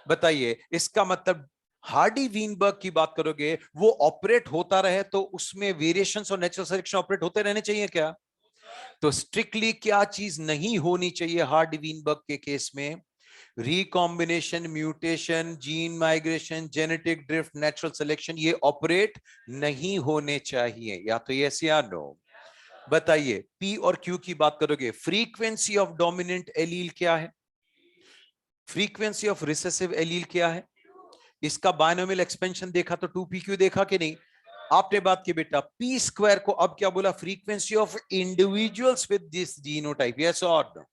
Speaker 1: बताइए? इसका मतलब हार्डी-वीनबर्ग की बात करोगे, वो ऑपरेट होता रहे तो उसमें वेरिएशंस और नेचुरल सिलेक्शन ऑपरेट होते रहने चाहिए क्या? तो स्ट्रिक्टली क्या चीज नहीं होनी चाहिए हार्डी-वीनबर्ग के केस में? Recombination, mutation, gene migration, genetic drift, natural selection, ये ऑपरेट नहीं होने चाहिए, या तो यस या नो। बताइए, पी और क्यू की बात करोगे, फ्रीक्वेंसी ऑफ डोमिनेंट एलील क्या है, फ्रीक्वेंसी ऑफ रिसेसिव एलील क्या है? इसका बायनोमियल एक्सपेंशन देखा तो 2pq देखा कि नहीं? आपने बात की बेटा पी स्क्वायर को, अब क्या बोला, frequency of individuals with this genotype, yes और नो?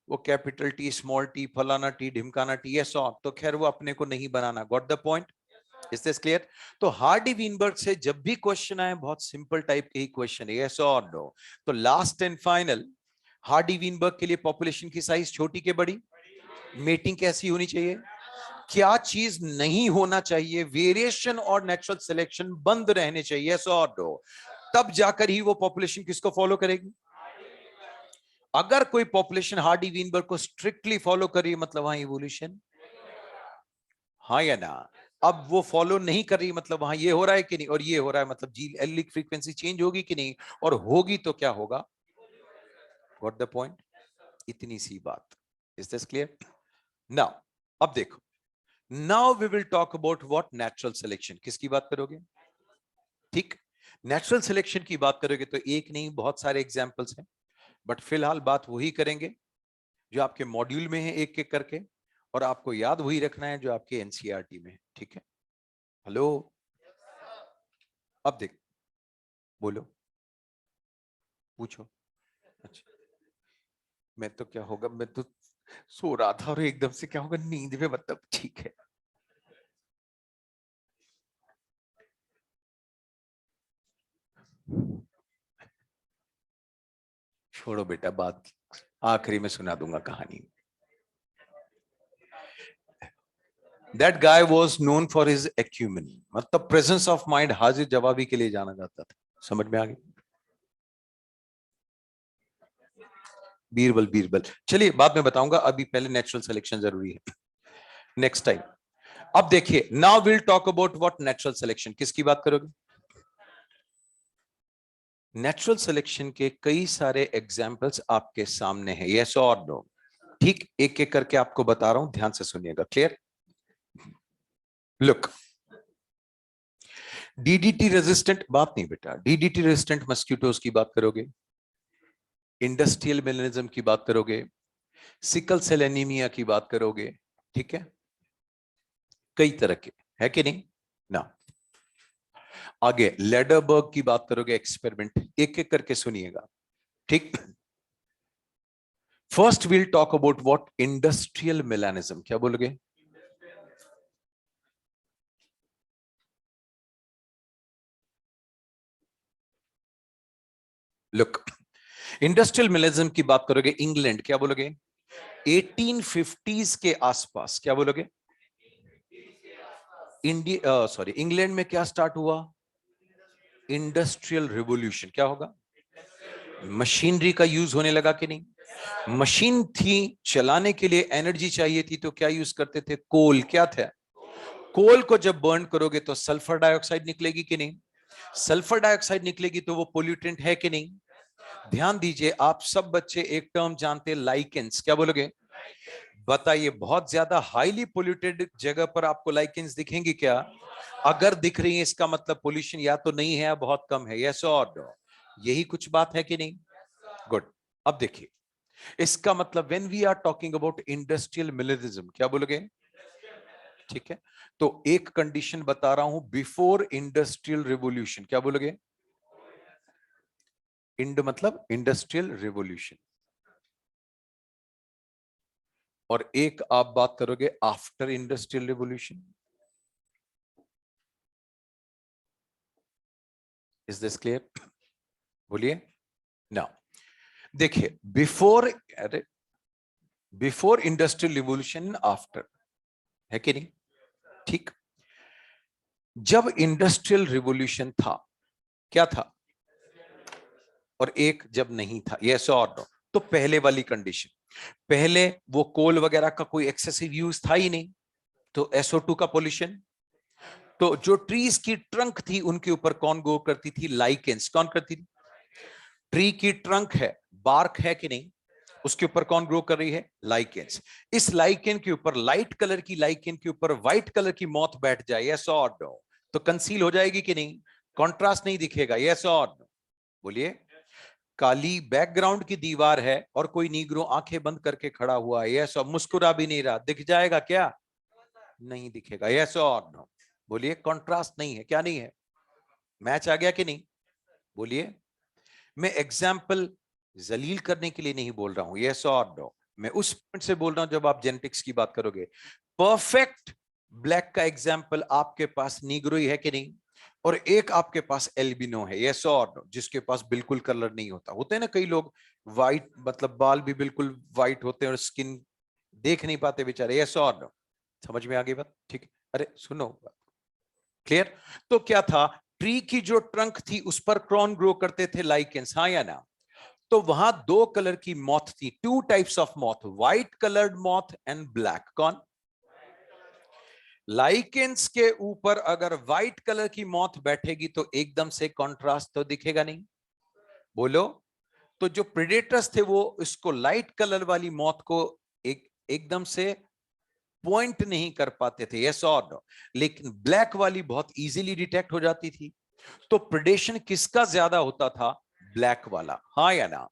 Speaker 1: वो कैपिटल टी, स्मॉल टी, फलाना टी, ढिमकाना टी, यस और? तो खैर वो अपने को नहीं बनाना, got the point? Is this clear? तो हार्डी-वीनबर्ग से जब भी क्वेश्चन आए, बहुत सिंपल टाइप के ही क्वेश्चन है, यस और नो? तो लास्ट एंड फाइनल, हार्डी-वीनबर्ग के लिए पॉपुलेशन की साइज छोटी के बड़ी, मेटिंग कैसी होनी चाहिए, क्या चीज नहीं होना चाहिए, वेरिएशन और नेचुरल सिलेक्शन बंद रहने चाहिए, यस और नो? तब जाकर ही वो पॉपुलेशन किसको फॉलो करेगी? अगर कोई पॉपुलेशन हार्डी-वीनबर्ग को स्ट्रिक्टली फॉलो कर रही है, मतलब वहां इवोल्यूशन, हाँ या ना? अब वो फॉलो नहीं कर रही, मतलब वहां ये हो रहा है कि नहीं, और ये हो रहा है, मतलब जी एलिक फ्रीक्वेंसी चेंज होगी कि नहीं, और होगी तो क्या होगा, व्हाट द पॉइंट? इतनी सी बात। Is this clear? नाउ अब देखो, now we will talk about what natural selection, किसकी बात करोगे? ठीक, नेचुरल सिलेक्शन की बात करोगे तो एक नहीं बहुत सारे एग्जांपल्स हैं, बट फिलहाल बात वही करेंगे जो आपके मॉड्यूल में है एक एक करके, और आपको याद वही रखना है जो आपके एनसीईआरटी में है, ठीक है? हेलो, अब देख, बोलो, पूछो। अच्छा, मैं तो क्या होगा, मैं तो सो रहा था और एकदम से क्या होगा, नींद में, मतलब ठीक है। छोड़ो बेटा, बात आखिरी में सुना दूंगा कहानी। That guy was known for his acumen, मतलब प्रेजेंस ऑफ माइंड, हाजिर जवाबी के लिए जाना जाता था, समझ में आ गई? बीरबल, बीरबल, चलिए बाद में बताऊंगा, अभी पहले नेचुरल सिलेक्शन जरूरी है, नेक्स्ट टाइम। अब देखिए, now will talk about what natural selection, किसकी बात करोगे? नेचुरल सिलेक्शन के कई सारे एग्जाम्पल्स आपके सामने हैं, यस और नो? ठीक, एक एक करके आपको बता रहा हूं, ध्यान से सुनिएगा, क्लियर? लुक, डीडीटी रेजिस्टेंट बात नहीं बेटा, डीडीटी रेजिस्टेंट मस्किटोज की बात करोगे, इंडस्ट्रियल मेलेरिज्म की बात करोगे, सिकल सेल एनीमिया की बात करोगे, ठीक है? कई तरह के है कि नहीं ना? आगे लेडरबर्ग की बात करोगे, एक्सपेरिमेंट, एक एक करके सुनिएगा, ठीक? First will talk about what industrial melanism, क्या बोलोगे? लुक, इंडस्ट्रियल मेलानिज्म की बात करोगे, इंग्लैंड, क्या बोलोगे? 1850s के आसपास, क्या बोलोगे? इंडिया, सॉरी, इंग्लैंड में क्या स्टार्ट हुआ? इंडस्ट्रियल रिवोल्यूशन, क्या होगा? मशीनरी का यूज होने लगा कि नहीं? मशीन थी, चलाने के लिए एनर्जी चाहिए थी, तो क्या यूज करते थे? कोल, क्या था? कोल को जब बर्न करोगे तो सल्फर डाइऑक्साइड निकलेगी कि नहीं? सल्फर डाइऑक्साइड निकलेगी तो वो पोल्यूटेंट है कि नहीं? ध्यान दीजिए, आप सब बच्चे एक टर्म जानते हैं, लाइकेंस, क्या बोलोगे? बताइए, बहुत ज्यादा हाईली पोल्यूटेड जगह पर आपको लाइकेंस दिखेंगी क्या? अगर दिख रही है, इसका मतलब पोल्यूशन या तो नहीं है या बहुत कम है, यस और नो? यही कुछ बात है कि नहीं? गुड। अब देखिए, इसका मतलब when we are talking about industrial melanism, क्या बोलोगे? ठीक है, तो एक कंडीशन बता रहा हूं, बिफोर इंडस्ट्रियल रिवॉल्यूशन, क्या बोलोगे? इंड मतलब इंडस्ट्रियल रिवॉल्यूशन। और एक आप बात करोगे after industrial revolution. Is this clear? बोलिए ना। देखिए, बिफोर, अरे बिफोर इंडस्ट्रियल रिवॉल्यूशन, आफ्टर, है कि नहीं? ठीक। जब इंडस्ट्रियल रिवॉल्यूशन था, क्या था? और एक जब नहीं था, यस और नो? तो पहले वाली कंडीशन, पहले वो कोल वगैरह का कोई एक्सेसिव यूज था ही नहीं, तो SO2 का पोल्यूशन। तो जो ट्रीज की ट्रंक थी उनके ऊपर कौन ग्रो करती थी? लाइकेंस। कौन करती थी? ट्री की ट्रंक है, बार्क है कि नहीं, उसके ऊपर कौन ग्रो कर रही है? लाइकेंस। इस लाइकेन के ऊपर, लाइट कलर की लाइकेन के ऊपर व्हाइट कलर की मॉथ बैठ जाए, यस और नो? तो कंसील हो जाएगी कि नहीं? कॉन्ट्रास्ट नहीं दिखेगा, यस और नो? बोलिए। काली बैकग्राउंड की दीवार है और कोई नीग्रो आंखें बंद करके खड़ा हुआ है, यस, और मुस्कुरा भी नहीं रहा, दिख जाएगा क्या? नहीं दिखेगा, यस और नो? बोलिए। कॉन्ट्रास्ट नहीं है, क्या नहीं है? मैच आ गया कि नहीं? बोलिए। मैं एग्जाम्पल जलील करने के लिए नहीं बोल रहा हूं, यस और नो? मैं उस पॉइंट से बोल रहा हूं जब आप जेनेटिक्स की बात करोगे। परफेक्ट ब्लैक का एग्जाम्पल आपके पास नीग्रोई है कि नहीं, और एक आपके पास एल्बिनो है, यस और नो? जिसके पास बिल्कुल कलर नहीं होता। होते हैं ना कई लोग, वाइट मतलब बाल भी बिल्कुल वाइट होते हैं और स्किन देख नहीं पाते बेचारे, यस और नो? समझ में आ गई बात? ठीक है, अरे सुनो, क्लियर? तो क्या था, ट्री की जो ट्रंक थी उस पर कौन ग्रो करते थे? लाइकेंस, हाँ या ना? तो वहां दो कलर की मॉथ थी, two types of moth, white coloured moth and black. कौन? लाइकेंस के ऊपर अगर व्हाइट कलर की मॉथ बैठेगी तो एकदम से कॉन्ट्रास्ट तो दिखेगा नहीं। बोलो। तो जो प्रेडेटर्स थे वो इसको लाइट कलर वाली मौत को एकदम से पॉइंट नहीं कर पाते थे, यस और नो? लेकिन ब्लैक वाली बहुत इजीली डिटेक्ट हो जाती थी। तो प्रेडेशन किसका ज्यादा होता था? ब्लैक वाला, हाँ या ना?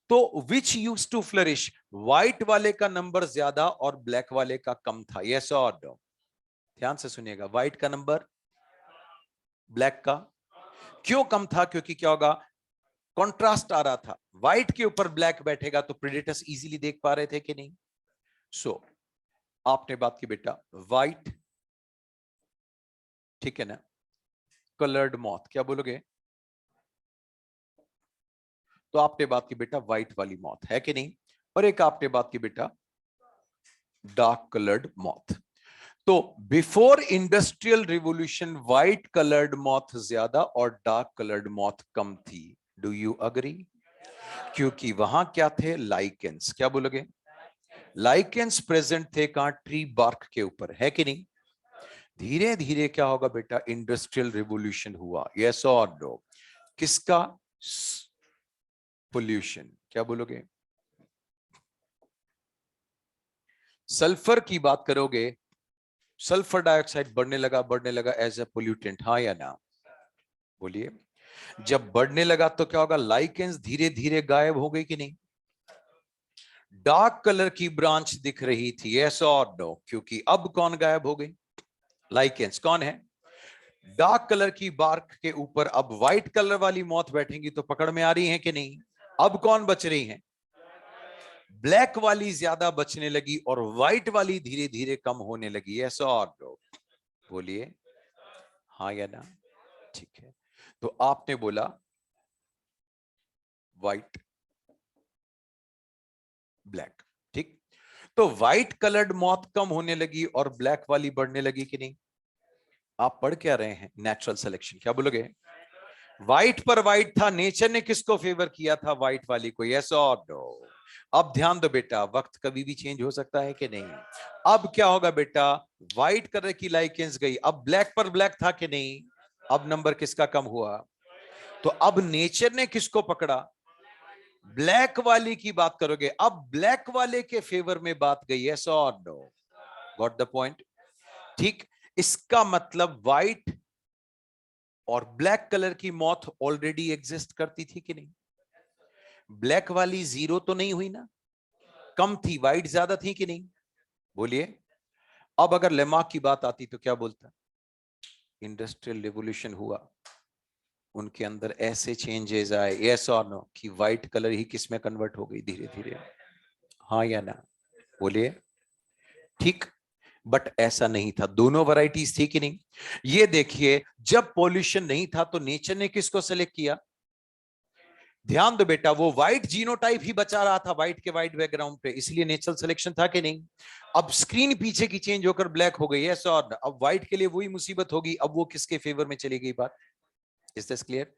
Speaker 1: तो which use to flourish, white वाले का नंबर ज्यादा और ब्लैक वाले का कम था, यस और नो? ध्यान से सुनिएगा, व्हाइट का नंबर ब्लैक का क्यों कम था? क्योंकि क्या होगा, कॉन्ट्रास्ट आ रहा था। व्हाइट के ऊपर ब्लैक बैठेगा तो प्रेडेटर्स इजीली देख पा रहे थे कि नहीं? सो आपने बात की बेटा, व्हाइट, ठीक है ना, कलर्ड मॉथ, क्या बोलोगे? तो आपने बात की बेटा व्हाइट वाली मॉथ, है कि नहीं? और एक आपने बात की बेटा डार्क कलर्ड मॉथ। तो before industrial revolution white coloured moth ज्यादा और डार्क कलर्ड मॉथ कम थी। Do you agree? क्योंकि वहां क्या थे? लाइकेंस। क्या बोलोगे? लाइकेंस प्रेजेंट थे कहां? ट्री बार्क के ऊपर, है कि नहीं? धीरे धीरे क्या होगा बेटा? इंडस्ट्रियल रिवॉल्यूशन हुआ, यस और नो? किसका? पोल्यूशन। क्या बोलोगे? सल्फर की बात करोगे, सल्फर डाइऑक्साइड बढ़ने लगा एज ए पोल्यूटेंट, हाँ या ना? बोलिए। जब बढ़ने लगा तो क्या होगा? लाइकेंस धीरे धीरे गायब हो गई कि नहीं? डार्क कलर की ब्रांच दिख रही थी, यस और नो? क्योंकि अब कौन गायब हो गई? लाइकेंस। कौन है? डार्क कलर की बार्क के ऊपर अब व्हाइट कलर वाली मौत बैठेंगी तो पकड़ में आ रही है कि नहीं? अब कौन बच रही है? ब्लैक वाली ज्यादा बचने लगी और व्हाइट वाली धीरे धीरे कम होने लगी, ऐसा और नो? बोलिए हाँ या ना? ठीक है, तो आपने बोला व्हाइट ब्लैक, ठीक। तो व्हाइट कलर्ड मौत कम होने लगी और ब्लैक वाली बढ़ने लगी कि नहीं? आप पढ़ क्या रहे हैं? Natural selection. क्या बोलोगे? व्हाइट पर व्हाइट था, नेचर ने किसको फेवर किया था? व्हाइट वाली को, यस और नो? अब ध्यान दो बेटा, वक्त कभी भी चेंज हो सकता है कि नहीं? अब क्या होगा बेटा? व्हाइट कलर की लाइकेंस गई, अब ब्लैक पर ब्लैक था कि नहीं? अब नंबर किसका कम हुआ? तो अब नेचर ने किसको पकड़ा? ब्लैक वाली की बात करोगे, अब ब्लैक वाले के फेवर में बात गई, यस और नो? Got the point? ठीक। इसका मतलब व्हाइट और ब्लैक कलर की मौत ऑलरेडी एग्जिस्ट करती थी कि नहीं? ब्लैक वाली 0 तो नहीं हुई ना, कम थी, व्हाइट ज्यादा थी कि नहीं? बोलिए। अब अगर लेमार्क की बात आती तो क्या बोलता? इंडस्ट्रियल रिवॉल्यूशन हुआ, उनके अंदर ऐसे चेंजेस आए, यस और नो, कि व्हाइट कलर ही किस में कन्वर्ट हो गई धीरे धीरे, हाँ या ना? बोलिए। ठीक। बट ऐसा नहीं था, दोनों वैरायटीज थी कि नहीं? ये देखिए, जब पॉल्यूशन नहीं था तो नेचर ने किसको सेलेक्ट किया? ध्यान दो बेटा, वो व्हाइट जीनोटाइप ही बचा रहा था व्हाइट के व्हाइट बैकग्राउंड पे, इसलिए नेचुरल सिलेक्शन था कि नहीं? अब स्क्रीन पीछे की चेंज होकर ब्लैक हो गई है, और अब व्हाइट के लिए वही मुसीबत होगी, अब वो किसके फेवर में चली गई बात? Is this clear?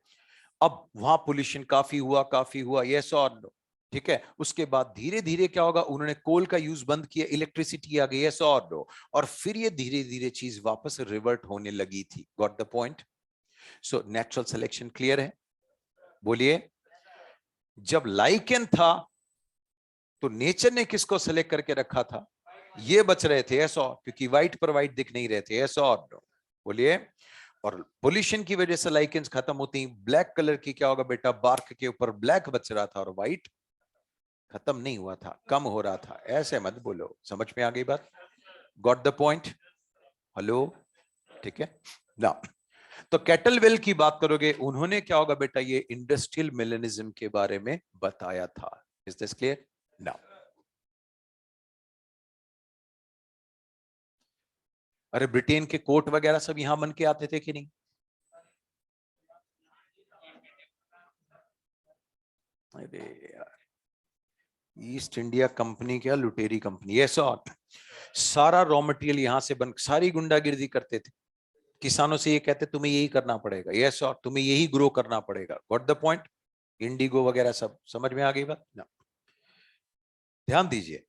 Speaker 1: अब वहां पोल्यूशन काफी हुआ, यस और नो, ठीक है। उसके बाद धीरे धीरे क्या होगा, उन्होंने कोल का यूज बंद किया, इलेक्ट्रिसिटी आ गई, यस और नो, और फिर ये धीरे धीरे चीज वापस रिवर्ट होने लगी थी। Got the point? So natural selection clear है? बोलिए। जब लाइकेन था तो नेचर ने किसको सेलेक्ट करके रखा था? ये बच रहे थे, यस और, क्योंकि व्हाइट पर व्हाइट दिख नहीं रहे थे, यस और नो? बोलिए। और पोल्यूशन की वजह से लाइकेंस खत्म होती, ब्लैक कलर की क्या होगा बेटा, बार्क के ऊपर ब्लैक बच रहा था और व्हाइट खत्म नहीं हुआ था, कम हो रहा था। ऐसे मत बोलो, समझ में आ गई बात? Got the point? हेलो, ठीक है ना? तो कैटलवेल की बात करोगे, उन्होंने क्या होगा बेटा, ये इंडस्ट्रियल मिलेनिज्म के बारे में बताया था। Is this clear? ना। अरे ब्रिटेन के कोट वगैरह सब यहां बन के आते थे कि नहीं? अरे यार, ईस्ट इंडिया कंपनी क्या लुटेरी कंपनी, ये सब सारा रॉ मटेरियल यहां से बन, सारी गुंडागिर्दी करते थे, किसानों से ये कहते तुम्हें यही करना पड़ेगा, यस, और तुम्हें यही ग्रो करना पड़ेगा। Got the point? इंडिगो वगैरह सब समझ में आ गई बात ना? ध्यान दीजिए,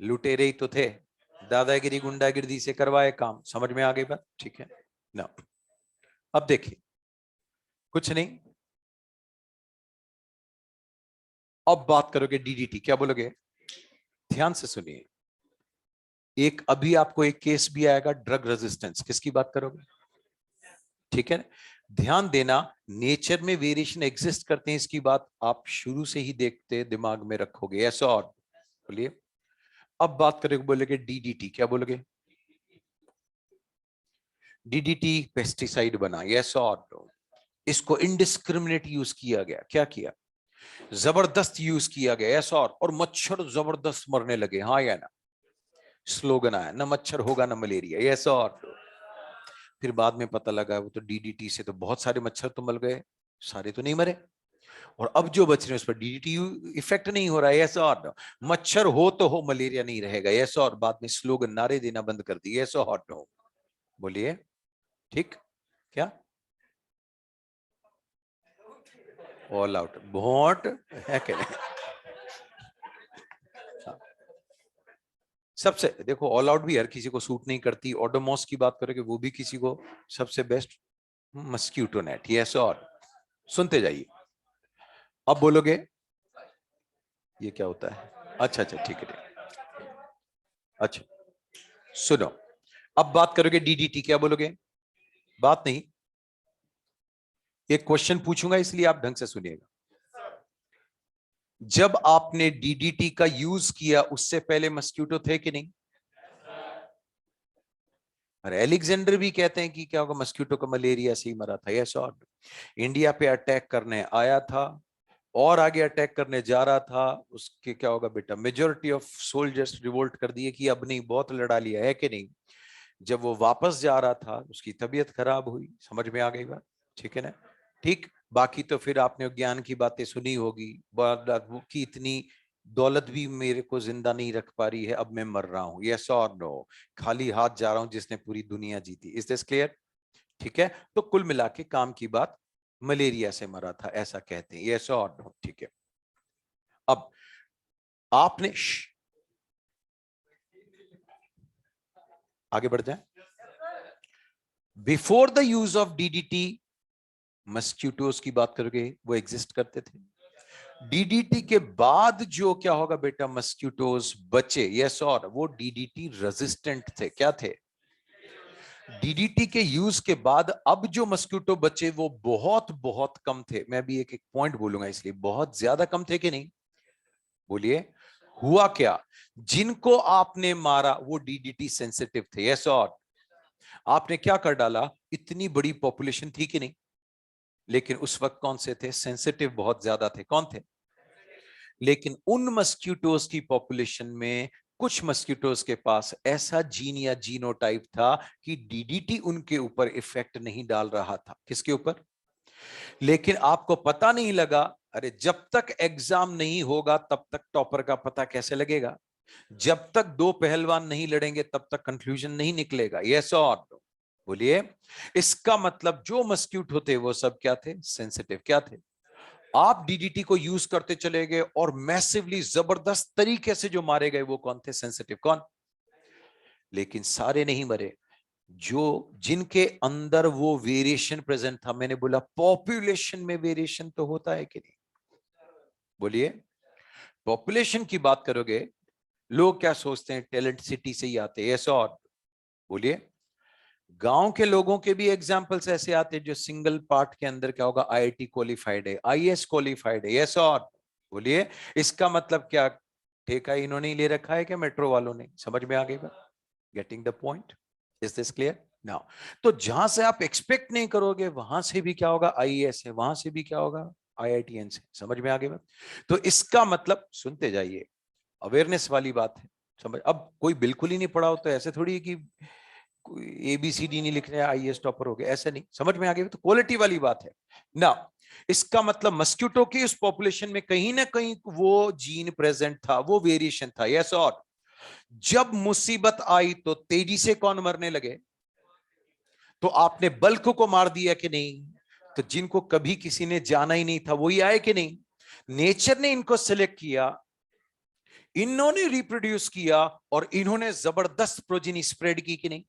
Speaker 1: लुटेरे ही तो थे, दादागिरी गुंडागिर्दी से करवाए काम, समझ में आ गई बात? ठीक है ना? अब देखिए, कुछ नहीं, अब बात करोगे डीडीटी, क्या बोलोगे? ध्यान से सुनिए, एक अभी आपको एक केस भी आएगा, ड्रग रेजिस्टेंस, किसकी बात करोगे? ठीक है, ध्यान देना, नेचर में वेरिएशन एग्जिस्ट करते हैं, इसकी बात आप शुरू से ही देखते दिमाग में रखोगे, ऐसा और। बोलिए। अब बात करेंगे, बोलोगे डीडीटी, क्या बोलोगे? डीडीटी पेस्टिसाइड बना, यस और नो? इसको इनडिस्क्रिमिनेट यूज किया गया, क्या किया? जबरदस्त यूज किया गया, यस और मच्छर जबरदस्त मरने लगे, हाँ या ना? स्लोगन आया, ना मच्छर होगा ना मलेरिया, यस और नो? फिर बाद में पता लगा वो तो डीडीटी से तो बहुत सारे मच्छर तो मर गए, सारे तो नहीं मरे, और अब जो बच रहे हैं उस पर डीडीटी इफेक्ट नहीं हो रहा है, ऐसा और नो? मच्छर हो तो हो, मलेरिया नहीं रहेगा, ऐसा, और बाद में स्लोगन नारे देना बंद कर दिए, ऐसा हॉट नो? बोलिए। ठीक क्या? ऑल आउट वोट है क्या? सबसे देखो, ऑल आउट भी हर किसी को सूट नहीं करती, ओडोमॉस की बात करोगे वो भी किसी को, सबसे बेस्ट मस्क्यूटो नेट, यस और? सुनते जाइए, अब बोलोगे ये क्या होता है? अच्छा अच्छा, ठीक है, अच्छा सुनो, अब बात करोगे डीडीटी, क्या बोलोगे? बात नहीं, एक क्वेश्चन पूछूंगा इसलिए आप ढंग से सुनिएगा। जब आपने डीडीटी का यूज किया उससे पहले मस्क्यूटो थे कि नहीं? और एलेक्जेंडर भी कहते हैं कि क्या होगा, मस्क्यूटो का मलेरिया से ही मरा था, यस और? इंडिया पे अटैक करने आया था और आगे अटैक करने जा रहा था, उसके क्या होगा बेटा, मेजोरिटी ऑफ सोल्जर्स रिवोल्ट कर दिए कि अब नहीं, बहुत लड़ा लिया है कि नहीं? जब वो वापस जा रहा था उसकी तबीयत खराब हुई, समझ में आ गई बात? ठीक है ना? ठीक। बाकी तो फिर आपने ज्ञान की बातें सुनी होगी, कि इतनी दौलत भी मेरे को जिंदा नहीं रख पा रही है, अब मैं मर रहा हूं, यस और नो? खाली हाथ जा रहा हूं जिसने पूरी दुनिया जीती, इज दिस क्लियर? ठीक है, तो कुल मिला के काम की बात, मलेरिया से मरा था ऐसा कहते हैं, यस और नो? ठीक है। अब आपने आगे बढ़ जाए, before the use of DDT mosquitoes की बात करोगे वो एग्जिस्ट करते थे, डीडीटी के बाद जो क्या होगा बेटा, मस्क्यूटोस बचे, यस और? वो डीडीटी रेजिस्टेंट थे, क्या थे? डीडीटी के यूज के बाद अब जो मस्क्यूटो बचे वो बहुत बहुत कम थे। मैं भी एक एक पॉइंट बोलूंगा, इसलिए बहुत ज्यादा कम थे कि नहीं? बोलिए, हुआ क्या? जिनको आपने मारा वो डीडीटी सेंसिटिव थे, यस और? आपने क्या कर डाला? इतनी बड़ी पॉपुलेशन थी कि नहीं? लेकिन उस वक्त कौन से थे सेंसिटिव? बहुत ज्यादा थे। कौन थे? लेकिन उन मस्क्यूटोज की पॉपुलेशन में कुछ मस्क्यूटोज के पास ऐसा जीन या जीनोटाइप था कि डीडीटी उनके ऊपर इफेक्ट नहीं डाल रहा था। किसके ऊपर? लेकिन आपको पता नहीं लगा। अरे जब तक एग्जाम नहीं होगा तब तक टॉपर का पता कैसे लगेगा? जब तक दो पहलवान नहीं लड़ेंगे तब तक कंक्लूजन नहीं निकलेगा, यस और नो? बोलिए। इसका मतलब जो मस्क्यूटो थे वो सब क्या थे? सेंसिटिव। क्या थे? आप डीडीटी को यूज करते चले गए और मैसिवली जबरदस्त तरीके से जो मारे गए वो कौन थे? सेंसिटिव। कौन? लेकिन सारे नहीं मरे। जो जिनके अंदर वो वेरिएशन प्रेजेंट था, मैंने बोला पॉपुलेशन में वेरिएशन तो होता है कि नहीं? बोलिए। पॉपुलेशन की बात करोगे, लोग क्या सोचते हैं? टैलेंट सिटी से ही आते हैं, ऐसा और? बोलिए। गांव के लोगों के भी एग्जांपल्स ऐसे आते हैं जो सिंगल पार्ट के अंदर क्या होगा? आईआईटी क्वालिफाइड है, आईएएस क्वालिफाइड है, यस और? बोलिए। इसका मतलब क्या? ठेका इन्होंने ही ले रखा है क्या मेट्रो वालों ने? समझ में आ गई बात? Getting the point? Is this clear now? तो जहां से आप एक्सपेक्ट नहीं करोगे वहां से भी क्या होगा? आईएएस है, वहां से भी क्या होगा? आईआईटीएन से। समझ में आ गई बात? तो इसका मतलब, सुनते जाइए, अवेयरनेस वाली बात है। समझ? अब कोई बिल्कुल ही नहीं पढ़ा हो तो ऐसे थोड़ी है कि एबीसीडी नहीं लिख रहे आईएएस टॉपर हो गए, ऐसा नहीं। समझ में आ गई? तो क्वालिटी वाली बात है ना। इसका मतलब मस्क्यूटो की उस पॉपुलेशन में कहीं ना कहीं वो जीन प्रेजेंट था, वो वेरिएशन था, यस और? जब मुसीबत आई तो तेजी से कौन मरने लगे? तो आपने बल्क को मार दिया कि नहीं? तो जिनको कभी किसी ने जाना ही नहीं था वही आए कि नहीं? नेचर ने इनको सिलेक्ट किया, इन्होंने रिप्रोड्यूस किया और इन्होंने जबरदस्त प्रोजेनी स्प्रेड की कि नहीं?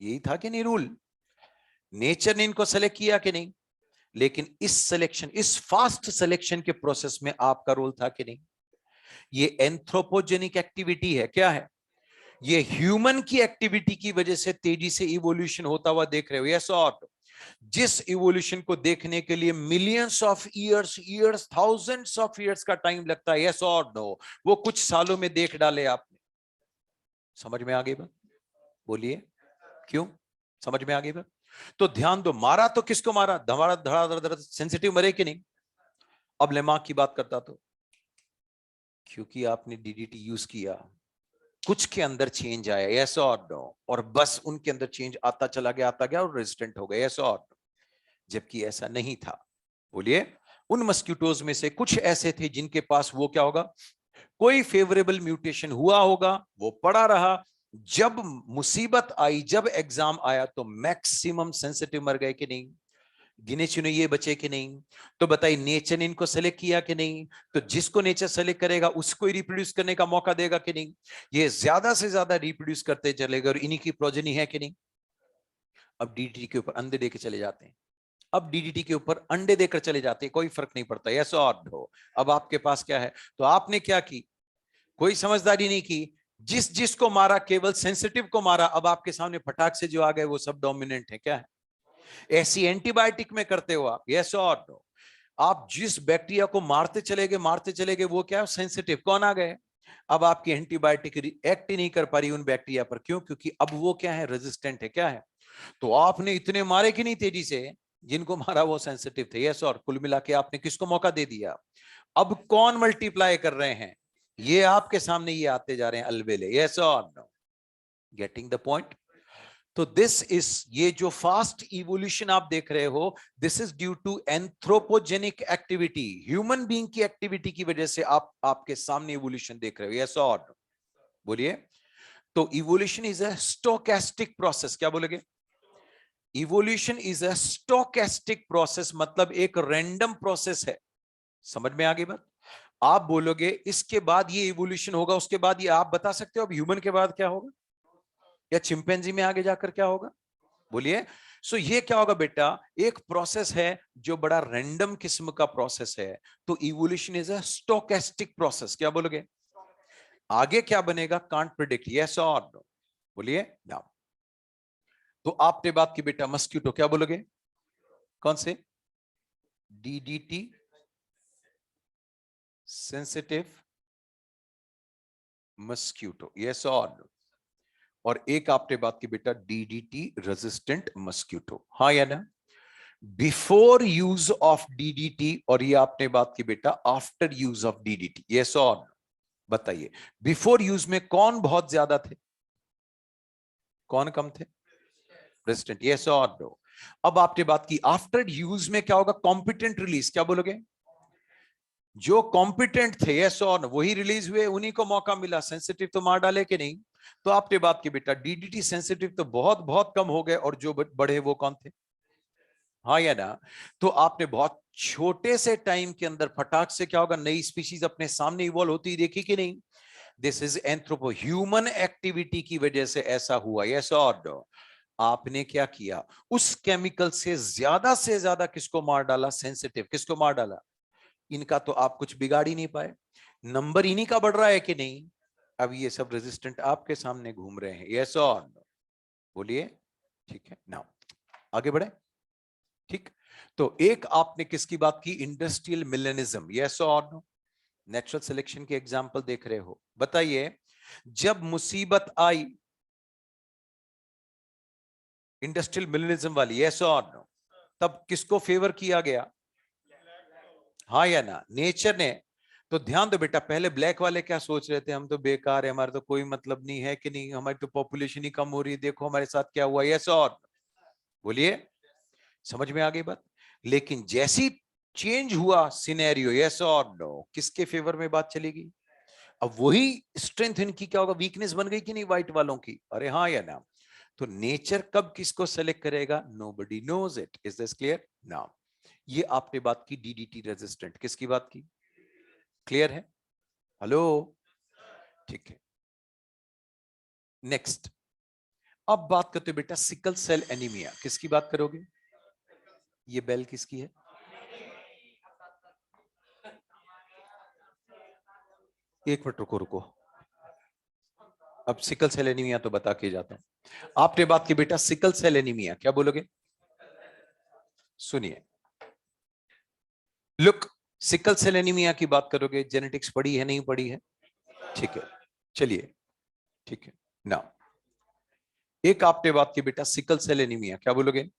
Speaker 1: यही था कि नहीं रूल? नेचर ने इनको सेलेक्ट किया कि नहीं? लेकिन इस सिलेक्शन, इस फास्ट सिलेक्शन के प्रोसेस में आपका रोल था कि नहीं? ये एंथ्रोपोजेनिक एक्टिविटी है। क्या है ये? ह्यूमन की एक्टिविटी की वजह से तेजी से इवोल्यूशन होता हुआ देख रहे हो, यस और? जिस इवोल्यूशन को देखने के लिए millions of years thousands of years का टाइम लगता है, यस और नो? वो कुछ सालों में देख डाले आपने। समझ में आ गई बात? बोलिए। क्यों? समझ में आ गई बात? तो ध्यान दो, मारा तो किसको मारा? धड़ा धड़ा धड़ धड़ सेंसिटिव मरे कि नहीं? अब लेमा की बात करता तो, क्योंकि आपने डीडीटी यूज किया, कुछ के अंदर चेंज आया, यस और नो? और बस उनके अंदर चेंज आता चला गया, आता गया और रेजिस्टेंट हो गया, यस और नो? जबकि ऐसा नहीं था। बोलिए। उन मस्क्यूटोज में से कुछ ऐसे थे जिनके पास वो क्या होगा? कोई फेवरेबल म्यूटेशन हुआ होगा, वो पड़ा रहा। जब मुसीबत आई, जब एग्जाम आया तो मैक्सिमम सेंसिटिव मर गए कि नहीं? गिने चुने ये बचे कि नहीं? तो बताइए, नेचर ने इनको सेलेक्ट किया कि नहीं? तो जिसको नेचर सेलेक्ट करेगा उसको ही रिप्रोड्यूस करने का मौका देगा कि नहीं? ये ज्यादा से ज्यादा रिप्रोड्यूस करते चलेगा और इन्हीं की प्रोजेनी है कि नहीं? अब डीडीटी के ऊपर अंडे देके चले जाते हैं। अब डीडीटी के ऊपर अंडे देकर चले जाते हैं, कोई फर्क नहीं पड़ता, यस और नो? अब आपके पास क्या है? तो आपने क्या की? कोई समझदारी नहीं की। जिस जिसको मारा केवल सेंसिटिव को मारा। अब आपके सामने फटाक से जो आ गए वो सब डोमिनेंट है। क्या है? ऐसी एंटीबायोटिक में करते हो आप, यस और नो? आप जिस बैक्टीरिया को मारते चले गए वो क्या? सेंसिटिव। कौन आ गए? अब आपकी एंटीबायोटिक एक्ट ही नहीं कर पा रही उन बैक्टीरिया पर। क्यों? क्योंकि अब वो क्या है? रेजिस्टेंट है। क्या है? तो आपने इतने मारे कि नहीं तेजी से? जिनको मारा वो सेंसिटिव थे, यस और? कुल मिला के आपने किसको मौका दे दिया? अब कौन मल्टीप्लाई कर रहे हैं? ये आपके सामने ये आते जा रहे हैं अलबेले, यस और नो? Getting the point? तो दिस इज, ये जो फास्ट इवोल्यूशन आप देख रहे हो, this is due to anthropogenic activity. Human being की एक्टिविटी की वजह से आप आपके सामने इवोल्यूशन देख रहे हो, यस और नो? बोलिए। तो evolution is a stochastic process. क्या बोलोगे? Evolution is a stochastic process, मतलब एक रैंडम प्रोसेस है। समझ में आ गई बात? आप बोलोगे इसके बाद ये इवोल्यूशन होगा, उसके बाद ये, आप बता सकते हो अब ह्यूमन के बाद क्या होगा या चिंपैंजी में आगे जाकर क्या होगा? बोलिए। सो ये क्या होगा बेटा? एक प्रोसेस है जो बड़ा रैंडम किस्म का प्रोसेस है। तो evolution is a stochastic process. क्या बोलोगे? आगे क्या बनेगा? कांट प्रिडिक्ट, यस और नो? बोलिए। नाउ तो आपने बात की बेटा मस्क्यूटो, क्या बोलोगे? कौन से? डीडीटी सेंसिटिव मस्क्यूटो, यस और एक आपने बात की बेटा डीडीटी रेजिस्टेंट मस्क्यूटो, हाँ या ना? बिफोर यूज ऑफ डीडीटी, और ये आपने बात की बेटा after use of DDT, yes और बताइए बिफोर यूज में कौन बहुत ज्यादा थे, कौन कम थे? रेजिस्टेंट, यस और नो। अब आपने बात की आफ्टर यूज में क्या होगा? कॉम्पिटेंट रिलीज, क्या बोलोगे? जो कॉम्पिटेंट थे यस और नो वही रिलीज हुए, उन्हीं को मौका मिला। सेंसिटिव तो मार डाले कि नहीं? तो आपने बात की बेटा डीडीटी सेंसिटिव तो बहुत बहुत कम हो गए, और जो बढ़े वो कौन थे? हाँ या ना? तो आपने बहुत छोटे से टाइम के अंदर फटाक से क्या होगा, नई स्पीशीज अपने सामने इवॉल्व होती देखी कि नहीं? This is anthropo human activity की वजह से ऐसा हुआ, यस और नो। आपने क्या किया? उस केमिकल से ज्यादा किसको मार डाला? सेंसिटिव। किसको मार डाला? इनका तो आप कुछ बिगाड़ ही नहीं पाए, नंबर इन्हीं का बढ़ रहा है कि नहीं? अब ये सब रेजिस्टेंट आपके सामने घूम रहे हैं, यस और नो? बोलिए। ठीक है ना, आगे बढ़े। ठीक, तो एक आपने किसकी बात की? इंडस्ट्रियल मिलेनिज्म, यस और नो? नेचुरल सिलेक्शन के एग्जाम्पल देख रहे हो, बताइए। जब मुसीबत आई इंडस्ट्रियल मिलेनिज्म वाली, यस और नो, तब किसको फेवर किया गया? हाँ या ना? नेचर ने। तो ध्यान दो बेटा, पहले ब्लैक वाले क्या सोच रहे थे? हम तो बेकार है, हमारा तो कोई मतलब नहीं है कि नहीं, हमारी तो पॉपुलेशन ही कम हो रही है, देखो हमारे साथ क्या हुआ, यस और बोलिए। समझ में आ गई बात? लेकिन जैसी चेंज हुआ सिनेरियो, यस और नो, किसके फेवर में बात चलेगी? अब वही स्ट्रेंथ इनकी क्या होगा, वीकनेस बन गई कि नहीं व्हाइट वालों की? अरे हाँ या ना? तो नेचर कब किसको सेलेक्ट करेगा? Nobody knows it. Is this clear now? ये आपने बात की डीडीटी रेजिस्टेंट, किसकी बात की? क्लियर है? हेलो? ठीक है, नेक्स्ट। अब बात करते हो बेटा सिकल सेल एनीमिया, किसकी बात करोगे? ये बेल किसकी है? एक मिनट रुको रुको, अब सिकल सेल एनीमिया तो बता के जाता हूं। आपने बात की बेटा सिकल सेल एनीमिया, क्या बोलोगे? सुनिए, लुक, सिकल सेल एनीमिया की बात करोगे, जेनेटिक्स पढ़ी है नहीं पढ़ी है? ठीक है, चलिए, ठीक है ना। एक आपने बात की बेटा सिकल सेल एनीमिया, क्या बोलोगे?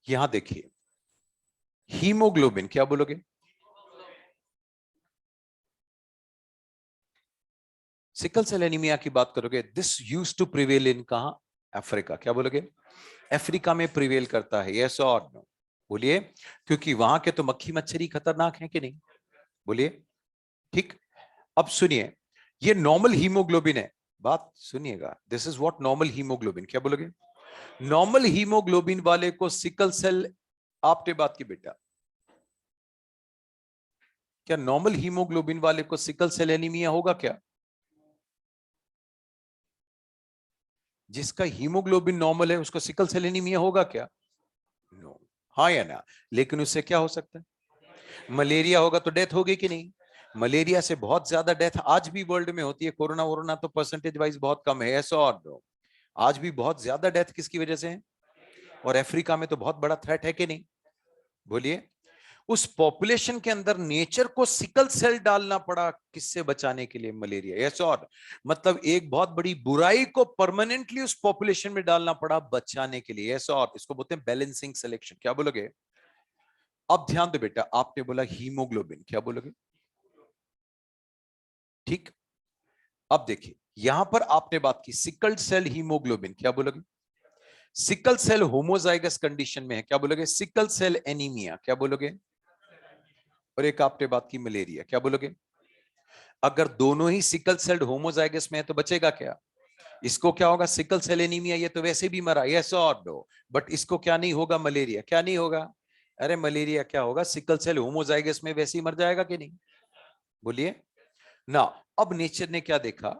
Speaker 1: यहां देखिए, हीमोग्लोबिन, क्या बोलोगे? सिकल सेल एनीमिया की बात करोगे, this used to prevail in कहां? अफ्रीका, क्या बोलोगे? अफ्रीका में प्रिवेल करता है, यस और नो? बोलिए। क्योंकि वहां के तो मक्खी मच्छर ही खतरनाक है कि नहीं? बोलिए। ठीक, अब सुनिए, ये नॉर्मल हीमोग्लोबिन है, बात सुनिएगा, this is what normal haemoglobin, क्या बोलोगे? नॉर्मल हीमोग्लोबिन वाले को सिकल सेल, आपने बात की बेटा, क्या नॉर्मल हीमोग्लोबिन वाले को सिकल सेल एनीमिया होगा क्या? जिसका हीमोग्लोबिन नॉर्मल है उसको सिकल सेल एनीमिया होगा क्या? नो। हाँ या ना? लेकिन उससे क्या हो सकता है? मलेरिया होगा तो डेथ होगी कि नहीं? मलेरिया से बहुत ज्यादा डेथ आज भी वर्ल्ड में होती है, कोरोना वोरोना तो परसेंटेज वाइज बहुत कम है, ऐसा और नो? आज भी बहुत ज्यादा डेथ किसकी वजह से है? और अफ्रीका में तो बहुत बड़ा थ्रेट है कि नहीं? बोलिए। उस पॉपुलेशन के अंदर नेचर को सिकल सेल डालना पड़ा, किससे बचाने के लिए? मलेरिया, यस और मतलब एक बहुत बड़ी बुराई को परमानेंटली उस पॉपुलेशन में डालना पड़ा बचाने के लिए, यस और इसको बोलते हैं बैलेंसिंग सिलेक्शन, क्या बोलोगे? अब ध्यान दो बेटा, आपने बोला हीमोग्लोबिन, क्या बोलोगे? ठीक, अब देखिए, यहां पर आपने बात की सिकल सेल हीमोग्लोबिन, क्या बोलोगे? सिकल सेल होमोजाइगस कंडीशन में है, क्या बोलोगे? सिकल सेल एनीमिया, क्या बोलोगे? और एक आपने बात की मलेरिया, क्या बोलोगे? अगर दोनों ही सिकल सेल्ड होमोजाइगस में है तो बचेगा क्या? इसको क्या होगा? सिकल सेल एनीमिया, ये तो वैसे भी मरा, यस और नो? बट इसको क्या नहीं होगा? मलेरिया, क्या नहीं होगा? अरे मलेरिया क्या होगा, सिकल सेल होमोजाइगस में वैसे ही मर जाएगा कि नहीं? बोलिए ना। अब नेचर ने क्या देखा?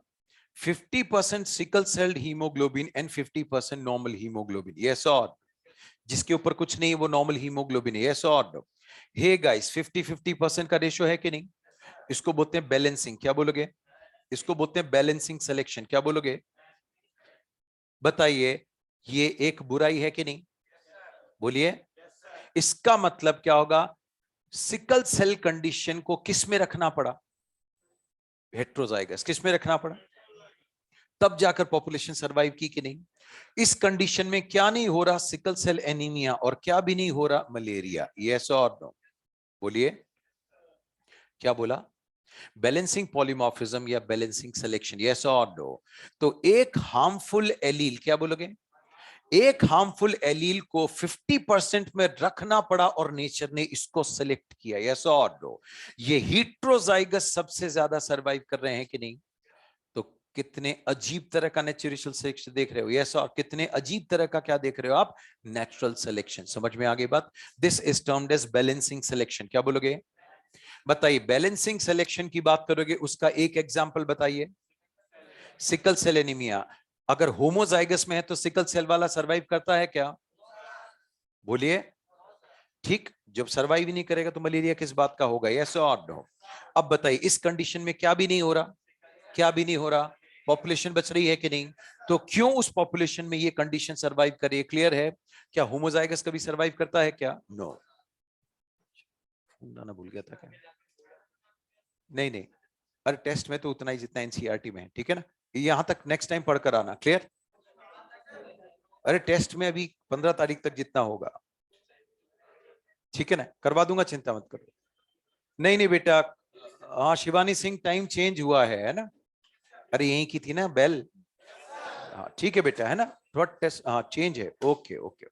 Speaker 1: 50% sickle sailed haemoglobin and 50% normal haemoglobin, yes और? जिसके ऊपर कुछ नहीं वो नॉर्मल हीमोग्लोबिन है, यस और नो? हे गाइस, 50-50% का रेशियो है कि नहीं? इसको बोलते हैं बैलेंसिंग, क्या बोलोगे? इसको बोलते हैं बैलेंसिंग सिलेक्शन, क्या बोलोगे? बताइए। ये एक बुराई है कि नहीं? बोलिए। इसका मतलब क्या होगा? सिकल सेल कंडीशन को किस में रखना पड़ा? हेट्रोजाइगस। किस में रखना पड़ा? तब जाकर पॉपुलेशन सरवाइव की कि नहीं? इस कंडीशन में क्या नहीं हो रहा? सिकल सेल एनीमिया, और क्या भी नहीं हो रहा? मलेरिया। यस और नो? बोलिए। क्या बोला? बैलेंसिंग पॉलीमॉर्फिज्म या बैलेंसिंग सिलेक्शन। यस और नो? तो एक हार्मफुल एलील, क्या बोलोगे? एक हार्मफुल एलील को 50% में रखना पड़ा और नेचर ने इसको सिलेक्ट किया। यस और नो? ये हीट्रोजाइगस सबसे ज्यादा सरवाइव कर रहे हैं कि नहीं? तो कितने अजीब तरह का नेचुरल सिलेक्शन देख रहे हो? यस। और कितने अजीब तरह का क्या देख रहे हो आप? Natural selection. समझ में आ गई बात? This is termed as balancing selection. क्या बोलोगे? बताइए। बैलेंसिंग सिलेक्शन की बात करोगे, उसका एक एग्जांपल बताइए। Sickle cell anaemia. अगर होमोजाइगस में है तो सिकल सेल वाला सरवाइव करता है क्या? बोलिए। ठीक। जब सरवाइव ही नहीं करेगा तो मलेरिया किस बात का होगा? यस और नो? अब बताइए, इस कंडीशन में क्या भी नहीं हो रहा? क्या भी नहीं हो रहा? पॉपुलेशन बच रही है कि नहीं? तो क्यों उस पॉपुलेशन में ये कंडीशन सरवाइव कर रही है? क्लियर है? क्या होमोजाइगस कभी सरवाइव करता है क्या? नो। ना भूल गया था क्या? नहीं नहीं। अरे टेस्ट में तो उतना ही जितना एनसीईआरटी में है, ठीक है ना? यहां तक नेक्स्ट टाइम पढ़कर आना। क्लियर? अरे टेस्ट में अभी 15 तारीख तक जितना होगा, ठीक है ना? करवा दूंगा, चिंता मत करो। नहीं नहीं बेटा। हाँ शिवानी सिंह, टाइम चेंज हुआ है ना? अरे यहीं की थी ना बेल। हाँ ठीक है बेटा, है ना? थोड़ा टेस्ट हाँ चेंज है। Okay okay.